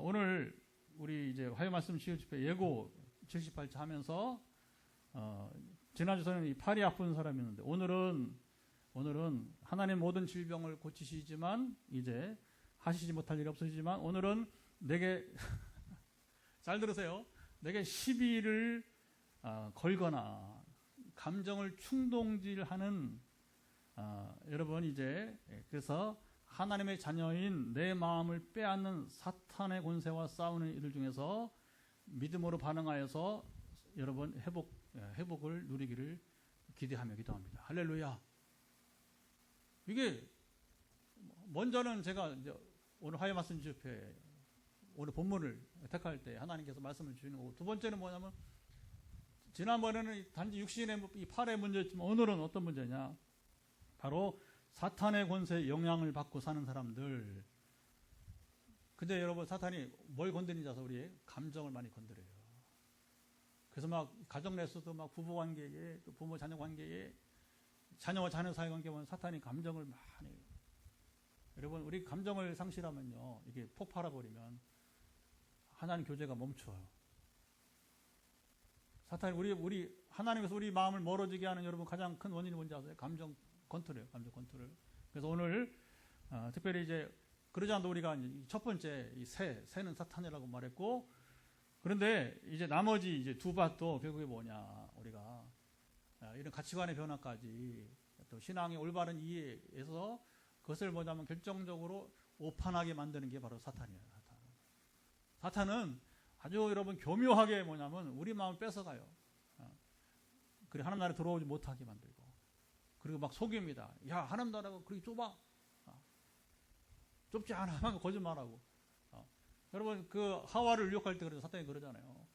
오늘 우리 이제 화요 말씀 치유 집회 예고 78차 하면서 지난주 저는 이 팔이 아픈 사람이었는데, 오늘은 하나님 모든 질병을 고치시지만 이제 하시지 못할 일이 없으시지만, 오늘은 내게 잘 들으세요. 내게 시비를 걸거나 감정을 충동질하는 여러분 이제, 그래서 하나님의 자녀인 내 마음을 빼앗는 사탄의 권세와 싸우는 이들 중에서 믿음으로 반응하여서 여러분 회복을 누리기를 기대하며 기도합니다. 할렐루야. 이게 먼저는 제가 이제 오늘 화요 말씀 집회 오늘 본문을 택할 때 하나님께서 말씀을 주시는 거고, 두 번째는 뭐냐면 지난번에는 단지 육신의 이 팔의 문제였지만 오늘은 어떤 문제냐, 바로 사탄의 권세에 영향을 받고 사는 사람들. 근데 여러분 사탄이 뭘 건드리는지 아세요? 우리의 감정을 많이 건드려요. 그래서 막 가정 내에서도 막 부부 관계에, 또 부모 자녀 관계에, 자녀와 자녀 사이 관계에 보면 사탄이 감정을 많이, 여러분 우리 감정을 상실하면요, 이게 폭발해 버리면 하나님 교제가 멈춰요. 사탄이 우리 하나님께서 우리 마음을 멀어지게 하는 여러분 가장 큰 원인이 뭔지 아세요? 감정 컨트롤이에요. 감정 컨트롤. 그래서 오늘 특별히 이제 그러지 않아도 우리가 이제 첫 번째 이 새는 사탄이라고 말했고, 그런데 이제 나머지 이제 두 밭도 결국에 뭐냐, 우리가 이런 가치관의 변화까지 또 신앙의 올바른 이해에서 그것을 뭐냐면 결정적으로 오판하게 만드는 게 바로 사탄이에요. 사탄은 아주 여러분 교묘하게 뭐냐면 우리 마음을 뺏어가요. 그리고 하나님 나라에 들어오지 못하게 만들고, 그리고 막 속입니다. 야, 하나님 나라가 그렇게 좁아? 좁지 않아. 하면 거짓말하고. 여러분 그 하와를 유혹할 때 그래서 사탄이 그러잖아요.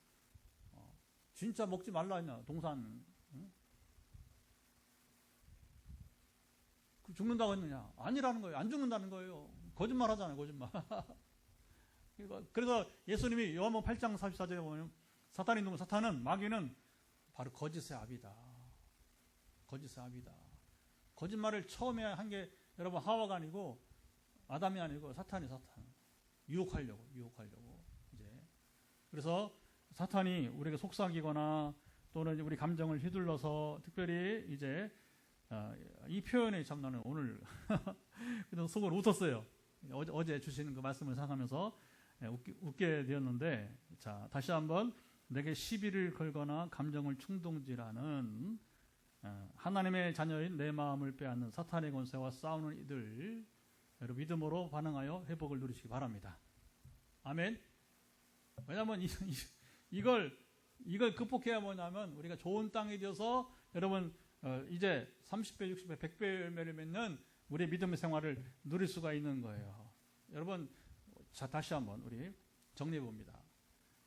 진짜 먹지 말라 했냐, 동산. 응? 죽는다고 했느냐? 아니라는 거예요. 안 죽는다는 거예요. 거짓말 하잖아요. 거짓말. 그래서 예수님이 요한복음 8장 44절에 보면 사탄은 마귀는 바로 거짓의 압이다. 거짓의 압이다. 거짓말을 처음에 한 게 여러분 하와가 아니고 아담이 아니고 사탄이 유혹하려고 이제. 그래서 사탄이 우리에게 속삭이거나 또는 우리 감정을 휘둘러서, 특별히 이제 이 표현에 참 나는 오늘 그래서 속으로 웃었어요. 어제 주시는 그 말씀을 생각하면서 웃게 되었는데, 자 다시 한번 내게 시비를 걸거나 감정을 충동질하는 하나님의 자녀인 내 마음을 빼앗는 사탄의 권세와 싸우는 이들, 여러분 믿음으로 반응하여 회복을 누리시기 바랍니다. 아멘. 왜냐하면 이걸 극복해야 뭐냐면 우리가 좋은 땅이 되어서 여러분 이제 30배, 60배, 100배 열매를 맺는 우리의 믿음의 생활을 누릴 수가 있는 거예요. 여러분, 자 다시 한번 우리 정리해 봅니다.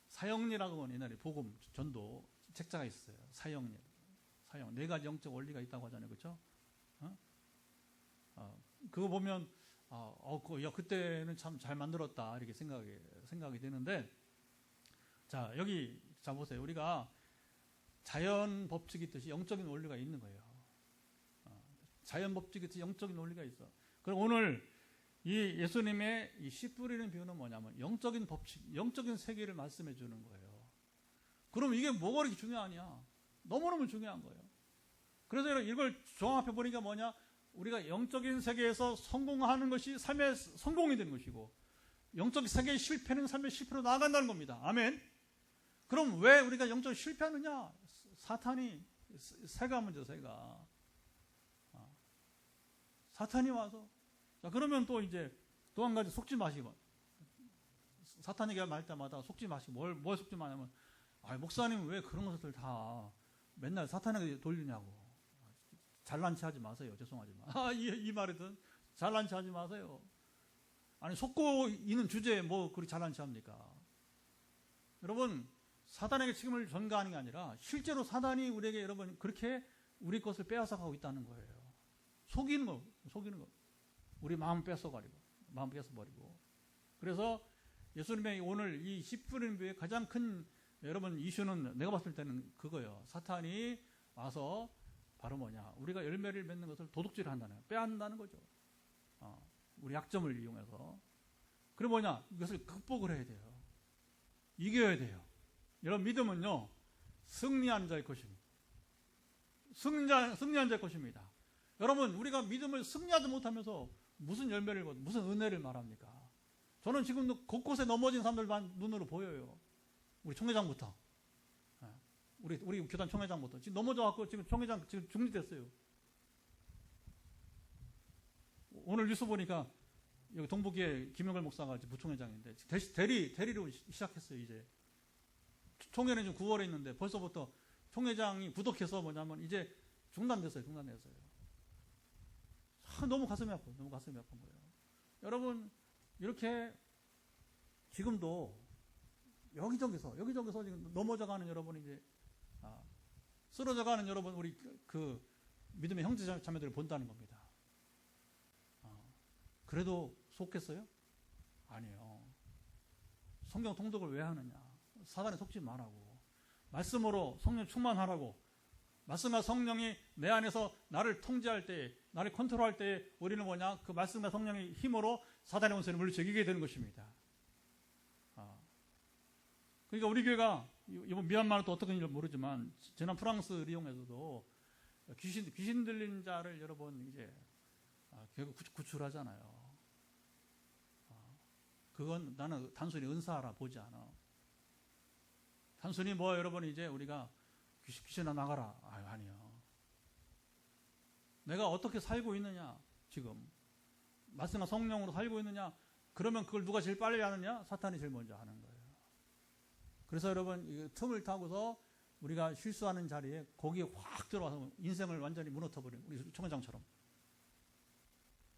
사형리라고 하는 옛날에 복음 전도 책자가 있어요. 사형 네 가지 영적 원리가 있다고 하잖아요, 그렇죠? 그거 보면 그때는 참 잘 만들었다 이렇게 생각이 되는데, 자 여기 자 보세요. 우리가 자연 법칙이 있듯이 영적인 원리가 있는 거예요. 자연 법칙이 있어. 영적인 논리가 있어. 그럼 오늘 이 예수님의 이 씨 뿌리는 비유는 뭐냐면 영적인 법칙, 영적인 세계를 말씀해 주는 거예요. 그럼 이게 뭐가 그렇게 중요하냐? 너무너무 중요한 거예요. 그래서 이걸 종합해 보니까 뭐냐? 우리가 영적인 세계에서 성공하는 것이 삶의 성공이 되는 것이고, 영적 세계의 실패는 삶의 실패로 나아간다는 겁니다. 아멘. 그럼 왜 우리가 영적으로 실패하느냐? 사탄이, 새가 문제, 새가. 사탄이 와서. 자, 그러면 또 이제 또 한 가지 속지 마시고. 사탄에게 말 때마다 속지 마시고. 뭘 속지 마냐면, 목사님 왜 그런 것들 다 맨날 사탄에게 돌리냐고. 잘난 체 하지 마세요. 죄송하지만. 이 말이든 잘난 체 하지 마세요. 아니, 속고 있는 주제에 뭐 그리 잘난 체 합니까? 여러분, 사단에게 책임을 전가하는 게 아니라 실제로 사단이 우리에게 여러분 그렇게 우리 것을 빼앗아 가고 있다는 거예요. 속이는 거. 우리 마음 뺏어버리고. 그래서 예수님의 오늘 이 씨 뿌리는 비유의 가장 큰 여러분 이슈는 내가 봤을 때는 그거예요. 사탄이 와서 바로 뭐냐? 우리가 열매를 맺는 것을 도둑질을 한다는 거예요. 빼앗는다는 거죠. 우리 약점을 이용해서. 그리고 뭐냐? 이것을 극복을 해야 돼요. 이겨야 돼요. 여러분 믿음은요, 승리하는 자의 것입니다. 승리한 자의 것입니다. 여러분, 우리가 믿음을 승리하지 못하면서 무슨 열매를, 무슨 은혜를 말합니까? 저는 지금도 곳곳에 넘어진 사람들만 눈으로 보여요. 우리 총회장부터. 우리 교단 총회장부터. 지금 넘어져갖고 지금 총회장 지금 중지됐어요. 오늘 뉴스 보니까 여기 동북에 김영걸 목사가 부총회장인데 대리로 시작했어요, 이제. 총회는 지금 9월에 있는데 벌써부터 총회장이 부독해서 뭐냐면 이제 중단됐어요. 너무 가슴이 아픈 거예요. 여러분, 이렇게 지금도 여기저기서 지금 넘어져가는 여러분, 이제 쓰러져가는 여러분, 우리 그 믿음의 형제 자매들을 본다는 겁니다. 그래도 속겠어요? 아니에요. 성경 통독을 왜 하느냐? 사단에 속지 말라고. 말씀으로 성령 충만하라고. 말씀과 성령이 내 안에서 나를 통제할 때, 나를 컨트롤할 때 우리는 뭐냐? 그 말씀과 성령의 힘으로 사단의 원수를 물리쳐 이기게 되는 것입니다. 그러니까 우리 교회가 이번 미얀마는 또 어떻게 인지 모르지만 지난 프랑스 리옹에서도 귀신 들린 자를 여러분 이제 결국 구출하잖아요. 그건 나는 단순히 은사라 보지 않아. 단순히 뭐 여러분 이제 우리가 귀신아 나가라. 아니요. 내가 어떻게 살고 있느냐, 지금. 말씀과 성령으로 살고 있느냐, 그러면 그걸 누가 제일 빨리 하느냐? 사탄이 제일 먼저 하는 거예요. 그래서 여러분, 이 틈을 타고서 우리가 실수하는 자리에 거기에 확 들어와서 인생을 완전히 무너뜨려버려요. 우리 총회장처럼.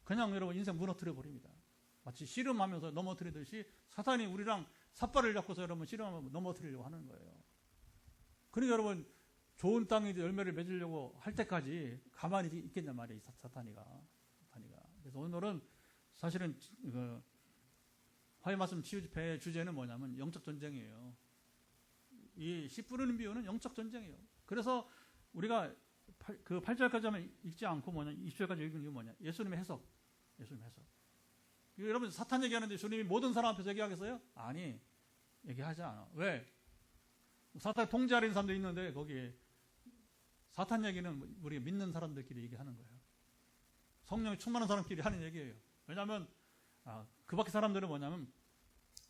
그냥 여러분 인생 무너뜨려버립니다. 마치 씨름하면서 넘어뜨리듯이 사탄이 우리랑 삿발을 잡고서 여러분 씨름하면 넘어뜨리려고 하는 거예요. 그러니까 여러분, 좋은 땅에 열매를 맺으려고 할 때까지 가만히 있겠냔 말이에요, 사탄이가. 그래서 오늘은 사실은 화해 말씀 치유 집회의 주제는 뭐냐면 영적 전쟁이에요. 이 씨 뿌리는 비유는 영적 전쟁이에요. 그래서 우리가 그 8절까지만 읽지 않고 20절까지 읽은 이유는 뭐냐? 예수님의 해석. 여러분, 사탄 얘기하는데 주님이 모든 사람 앞에서 얘기하겠어요? 아니, 얘기하지 않아. 왜? 사탄 통제하는 사람도 있는데 거기에 사탄 얘기는 우리 믿는 사람들끼리 얘기하는 거예요. 성령이 충만한 사람끼리 하는 얘기예요. 왜냐하면 그 밖에 사람들은 뭐냐면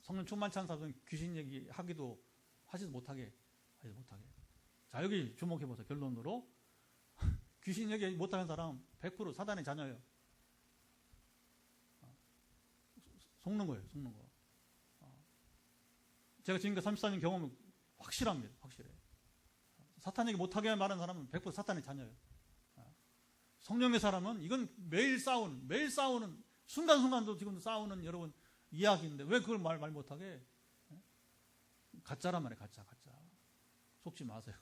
성령 충만치 않은 사람들은 귀신 얘기하기도 하지도 못하게. 자, 여기 주목해보세요. 결론으로 귀신 얘기 못하는 사람 100% 사단의 자녀예요. 속는 거예요. 제가 지금까지 34년 경험은 확실합니다. 사탄 얘기 못하게 말하는 사람은 100% 사탄의 자녀예요. 성령의 사람은 이건 매일 싸우는 순간순간도 지금도 싸우는 여러분 이야기인데 왜 그걸 말 못하게? 가짜란 말이에요. 가짜. 속지 마세요.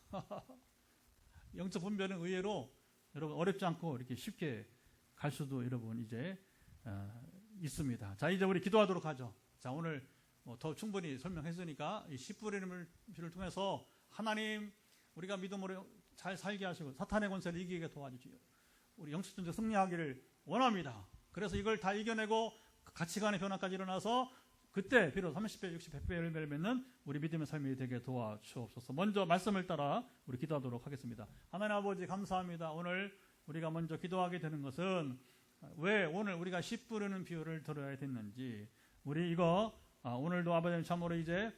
영적 분별은 의외로 여러분 어렵지 않고 이렇게 쉽게 갈 수도 여러분 이제 있습니다. 자, 이제 우리 기도하도록 하죠. 자, 오늘 더 충분히 설명했으니까 이 씨 뿌리는 비를 통해서 하나님 우리가 믿음으로 잘 살게 하시고 사탄의 권세를 이기게 도와주시고 우리 영적전쟁 승리하기를 원합니다. 그래서 이걸 다 이겨내고 가치관의 변화까지 일어나서 그때 비록 30배, 60배, 100배 열매를 맺는 우리 믿음의 삶이 되게 도와주옵소서. 먼저 말씀을 따라 우리 기도하도록 하겠습니다. 하나님 아버지 감사합니다. 오늘 우리가 먼저 기도하게 되는 것은 왜 오늘 우리가 씨 뿌리는 비유를 들어야 됐는지, 우리 이거 오늘도 아버지님 참으로 이제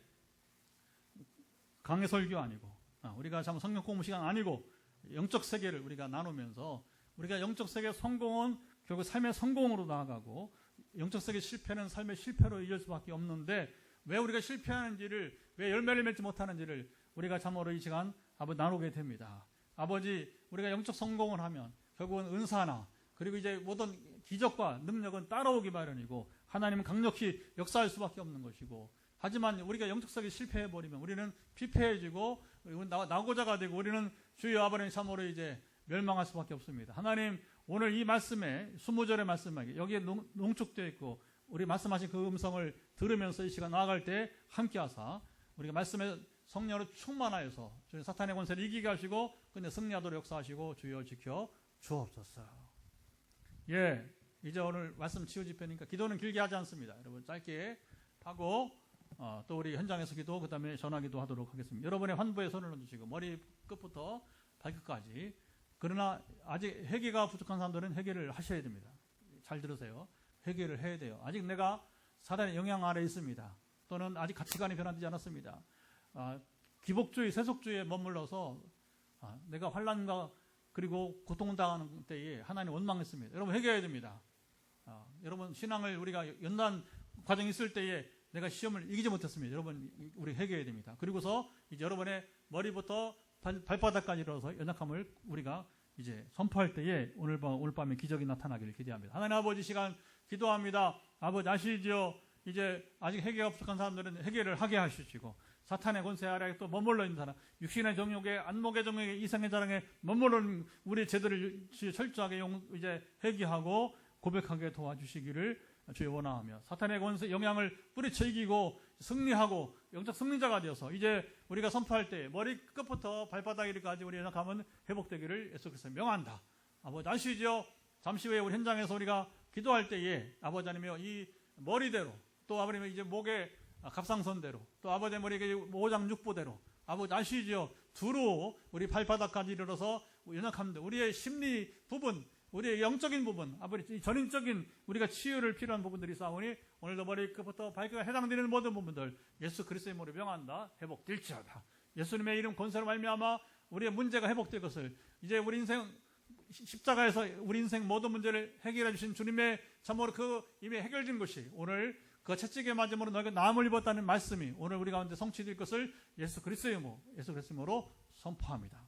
강의 설교 아니고 우리가 참 성경 공부 시간 아니고 영적 세계를 우리가 나누면서 우리가 영적 세계 성공은 결국 삶의 성공으로 나아가고 영적 세계 실패는 삶의 실패로 이을 수밖에 없는데 왜 우리가 실패하는지를, 왜 열매를 맺지 못하는지를 우리가 참으로 이 시간 아버지 나누게 됩니다. 아버지, 우리가 영적 성공을 하면 결국은 은사나 그리고 이제 모든 기적과 능력은 따라오기 마련이고 하나님은 강력히 역사할 수밖에 없는 것이고, 하지만 우리가 영적 세계에 실패해버리면 우리는 피폐해지고 나고자가 되고 우리는 주여 아버지님 참으로 이제 멸망할 수밖에 없습니다. 하나님, 오늘 이 말씀에 20절의 말씀에 여기에 농축되어 있고 우리 말씀하신 그 음성을 들으면서 이 시간 나아갈 때 함께하사 우리가 말씀의 성령으로 충만하여서 주님 사탄의 권세를 이기게 하시고 근데 승리하도록 역사하시고 주여 지켜 주옵소서. 예, 이제 오늘 말씀 치유 집회니까 기도는 길게 하지 않습니다. 여러분 짧게 하고 또 우리 현장에서 기도, 그 다음에 전화기도 하도록 하겠습니다. 여러분의 환부에 손을 얹으시고 머리 끝부터 발끝까지. 그러나 아직 회개가 부족한 사람들은 회개를 하셔야 됩니다. 잘 들으세요. 회개를 해야 돼요. 아직 내가 사단의 영향 아래 있습니다. 또는 아직 가치관이 변화되지 않았습니다. 기복주의, 세속주의에 머물러서 내가 환난과 그리고 고통당하는 때에 하나님 원망했습니다. 여러분 회개해야 됩니다. 여러분 신앙을 우리가 연단 과정이 있을 때에 내가 시험을 이기지 못했습니다. 여러분 우리 회개해야 됩니다. 그리고서 이제 여러분의 머리부터 발바닥까지 일어서 연약함을 우리가 이제 선포할 때에 오늘 밤에 기적이 나타나기를 기대합니다. 하나님 아버지 시간 기도합니다. 아버지 아시지요? 이제 아직 회개가 부족한 사람들은 회개를 하게 하시고 사탄의 권세 아래에 또 머물러 있는 사람, 육신의 정욕에, 안목의 정욕에, 이성의 자랑에 머물러 있는 우리 제들을 철저하게 이제 회개하고 고백하게 도와주시기를 주여 원하며 사탄의 권세 영향을 뿌리쳐 이기고 승리하고 영적 승리자가 되어서 이제 우리가 선포할 때 머리 끝부터 발바닥까지 우리 연약함은 회복되기를 예수 그리스도 명한다. 아버지 아시죠? 잠시 후에 우리 현장에서 우리가 기도할 때에 아버지 하나님이여 이 머리대로 또 아버님 이제 목에 갑상선대로 또 아버지 머리에 오장육부대로 아버지 아시죠? 두루 우리 발바닥까지 이르러서 연약함들 우리의 심리 부분 우리의 영적인 부분, 아버지 전인적인 우리가 치유를 필요한 부분들이 있사오니 오늘도 머리 끝부터 발끝에 해당되는 모든 부분들 예수 그리스도의 이름으로 명한다. 회복될지어다. 예수님의 이름 권세로 말미암아 우리의 문제가 회복될 것을 이제 우리 인생 십자가에서 우리 인생 모든 문제를 해결해 주신 주님의 참으로 그 이미 해결된 것이 오늘 그 채찍에 맞음으로 너희가 나음을 입었다는 말씀이 오늘 우리 가운데 성취될 것을 예수 그리스도의 이름으로 선포합니다.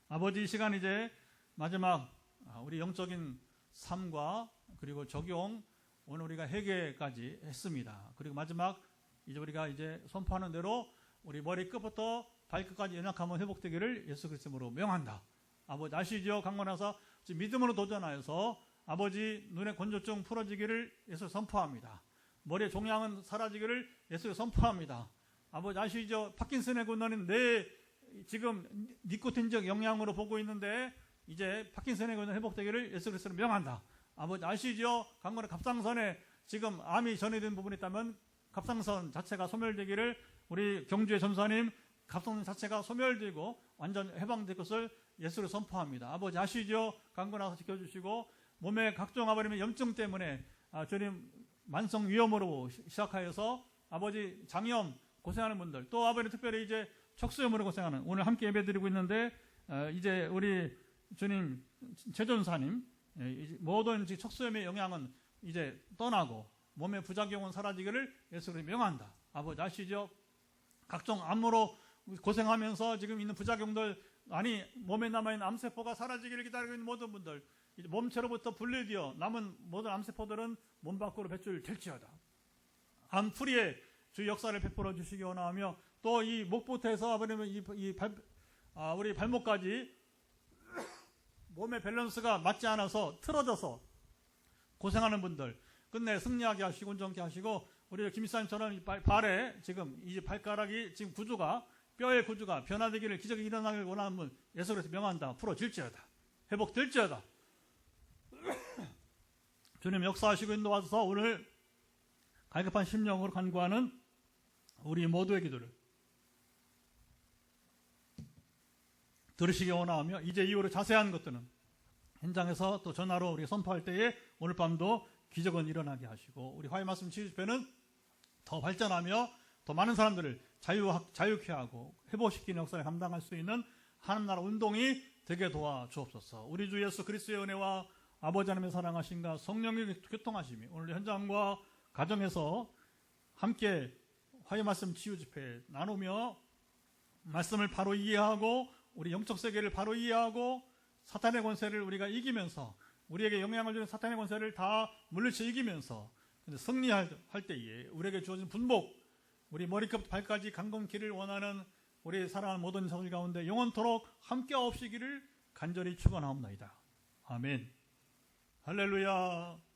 아버지 이 시간 이제 마지막 우리 영적인 삶과 그리고 적용 오늘 우리가 회개까지 했습니다. 그리고 마지막 이제 우리가 이제 선포하는 대로 우리 머리 끝부터 발끝까지 연약함은 회복되기를 예수 그리스도로 명한다. 아버지 아시죠? 강건하사 믿음으로 도전하여서 아버지 눈의 건조증 풀어지기를 예수 선포합니다. 머리의 종양은 사라지기를 예수 선포합니다. 아버지 아시죠? 파킨슨의 군너는 내 지금 니코틴적 영향으로 보고 있는데 이제 파킨슨의 군너 회복되기를 예수 그리스도로 명한다. 아버지 아시죠? 강건의 갑상선에 지금 암이 전이된 부분이 있다면 갑상선 자체가 소멸되기를 우리 경주의 전사님 갑상선 자체가 소멸되고 완전 해방될 것을 예수로 선포합니다. 아버지 아시죠? 강건하사 지켜주시고 몸의 각종 아버님의 염증 때문에 주님 만성 위염으로 시작하여서 아버지 장염 고생하는 분들 또 아버님 특별히 이제 척수염으로 고생하는 오늘 함께 예배드리고 있는데 이제 우리 주님 최전사님 모든 척수염의 영향은 이제 떠나고 몸의 부작용은 사라지기를 예수로 명한다. 아버지 아시죠? 각종 암으로 고생하면서 지금 있는 부작용들 아니 몸에 남아있는 암세포가 사라지기를 기다리고 있는 모든 분들 이제 몸체로부터 분리되어 남은 모든 암세포들은 몸 밖으로 배출될지어다. 암풀이에 주 역사를 베풀어 주시기 원하며 또 이 목부터 해서 아버님은 우리 발목까지 몸의 밸런스가 맞지 않아서 틀어져서 고생하는 분들 끝내 승리하게 하시고 온전케 하시고 우리 김이사님처럼 이 발에 지금 이 발가락이 지금 구조가 뼈의 구조가 변화되기를 기적이 일어나길 원하는 분 예수 그리스도 명한다. 풀어질지어다. 회복될지어다. 주님 역사하시고 인도하셔서 오늘 갈급한 심령으로 간구하는 우리 모두의 기도를 들으시기 원하며 이제 이후로 자세한 것들은 현장에서 또 전화로 우리 선포할 때에 오늘 밤도 기적은 일어나게 하시고 우리 화해 말씀 치유 집회는 더 발전하며 더 많은 사람들을 자유케 하고 회복시키는 역사를 감당할 수 있는 하나님 나라 운동이 되게 도와주옵소서. 우리 주 예수 그리스도의 은혜와 아버지 하나님의 사랑하심과 성령의 교통하심이 오늘 현장과 가정에서 함께 화해 말씀 치유 집회 나누며 말씀을 바로 이해하고 우리 영적 세계를 바로 이해하고 사탄의 권세를 우리가 이기면서 우리에게 영향을 주는 사탄의 권세를 다 물리쳐 이기면서 승리할 때에 우리에게 주어진 분복, 우리 머리끝부터 발까지 강건기를 원하는 우리 사랑하는 모든 자들 가운데 영원토록 함께 없으시기를 간절히 축원하옵나이다. 아멘. 할렐루야.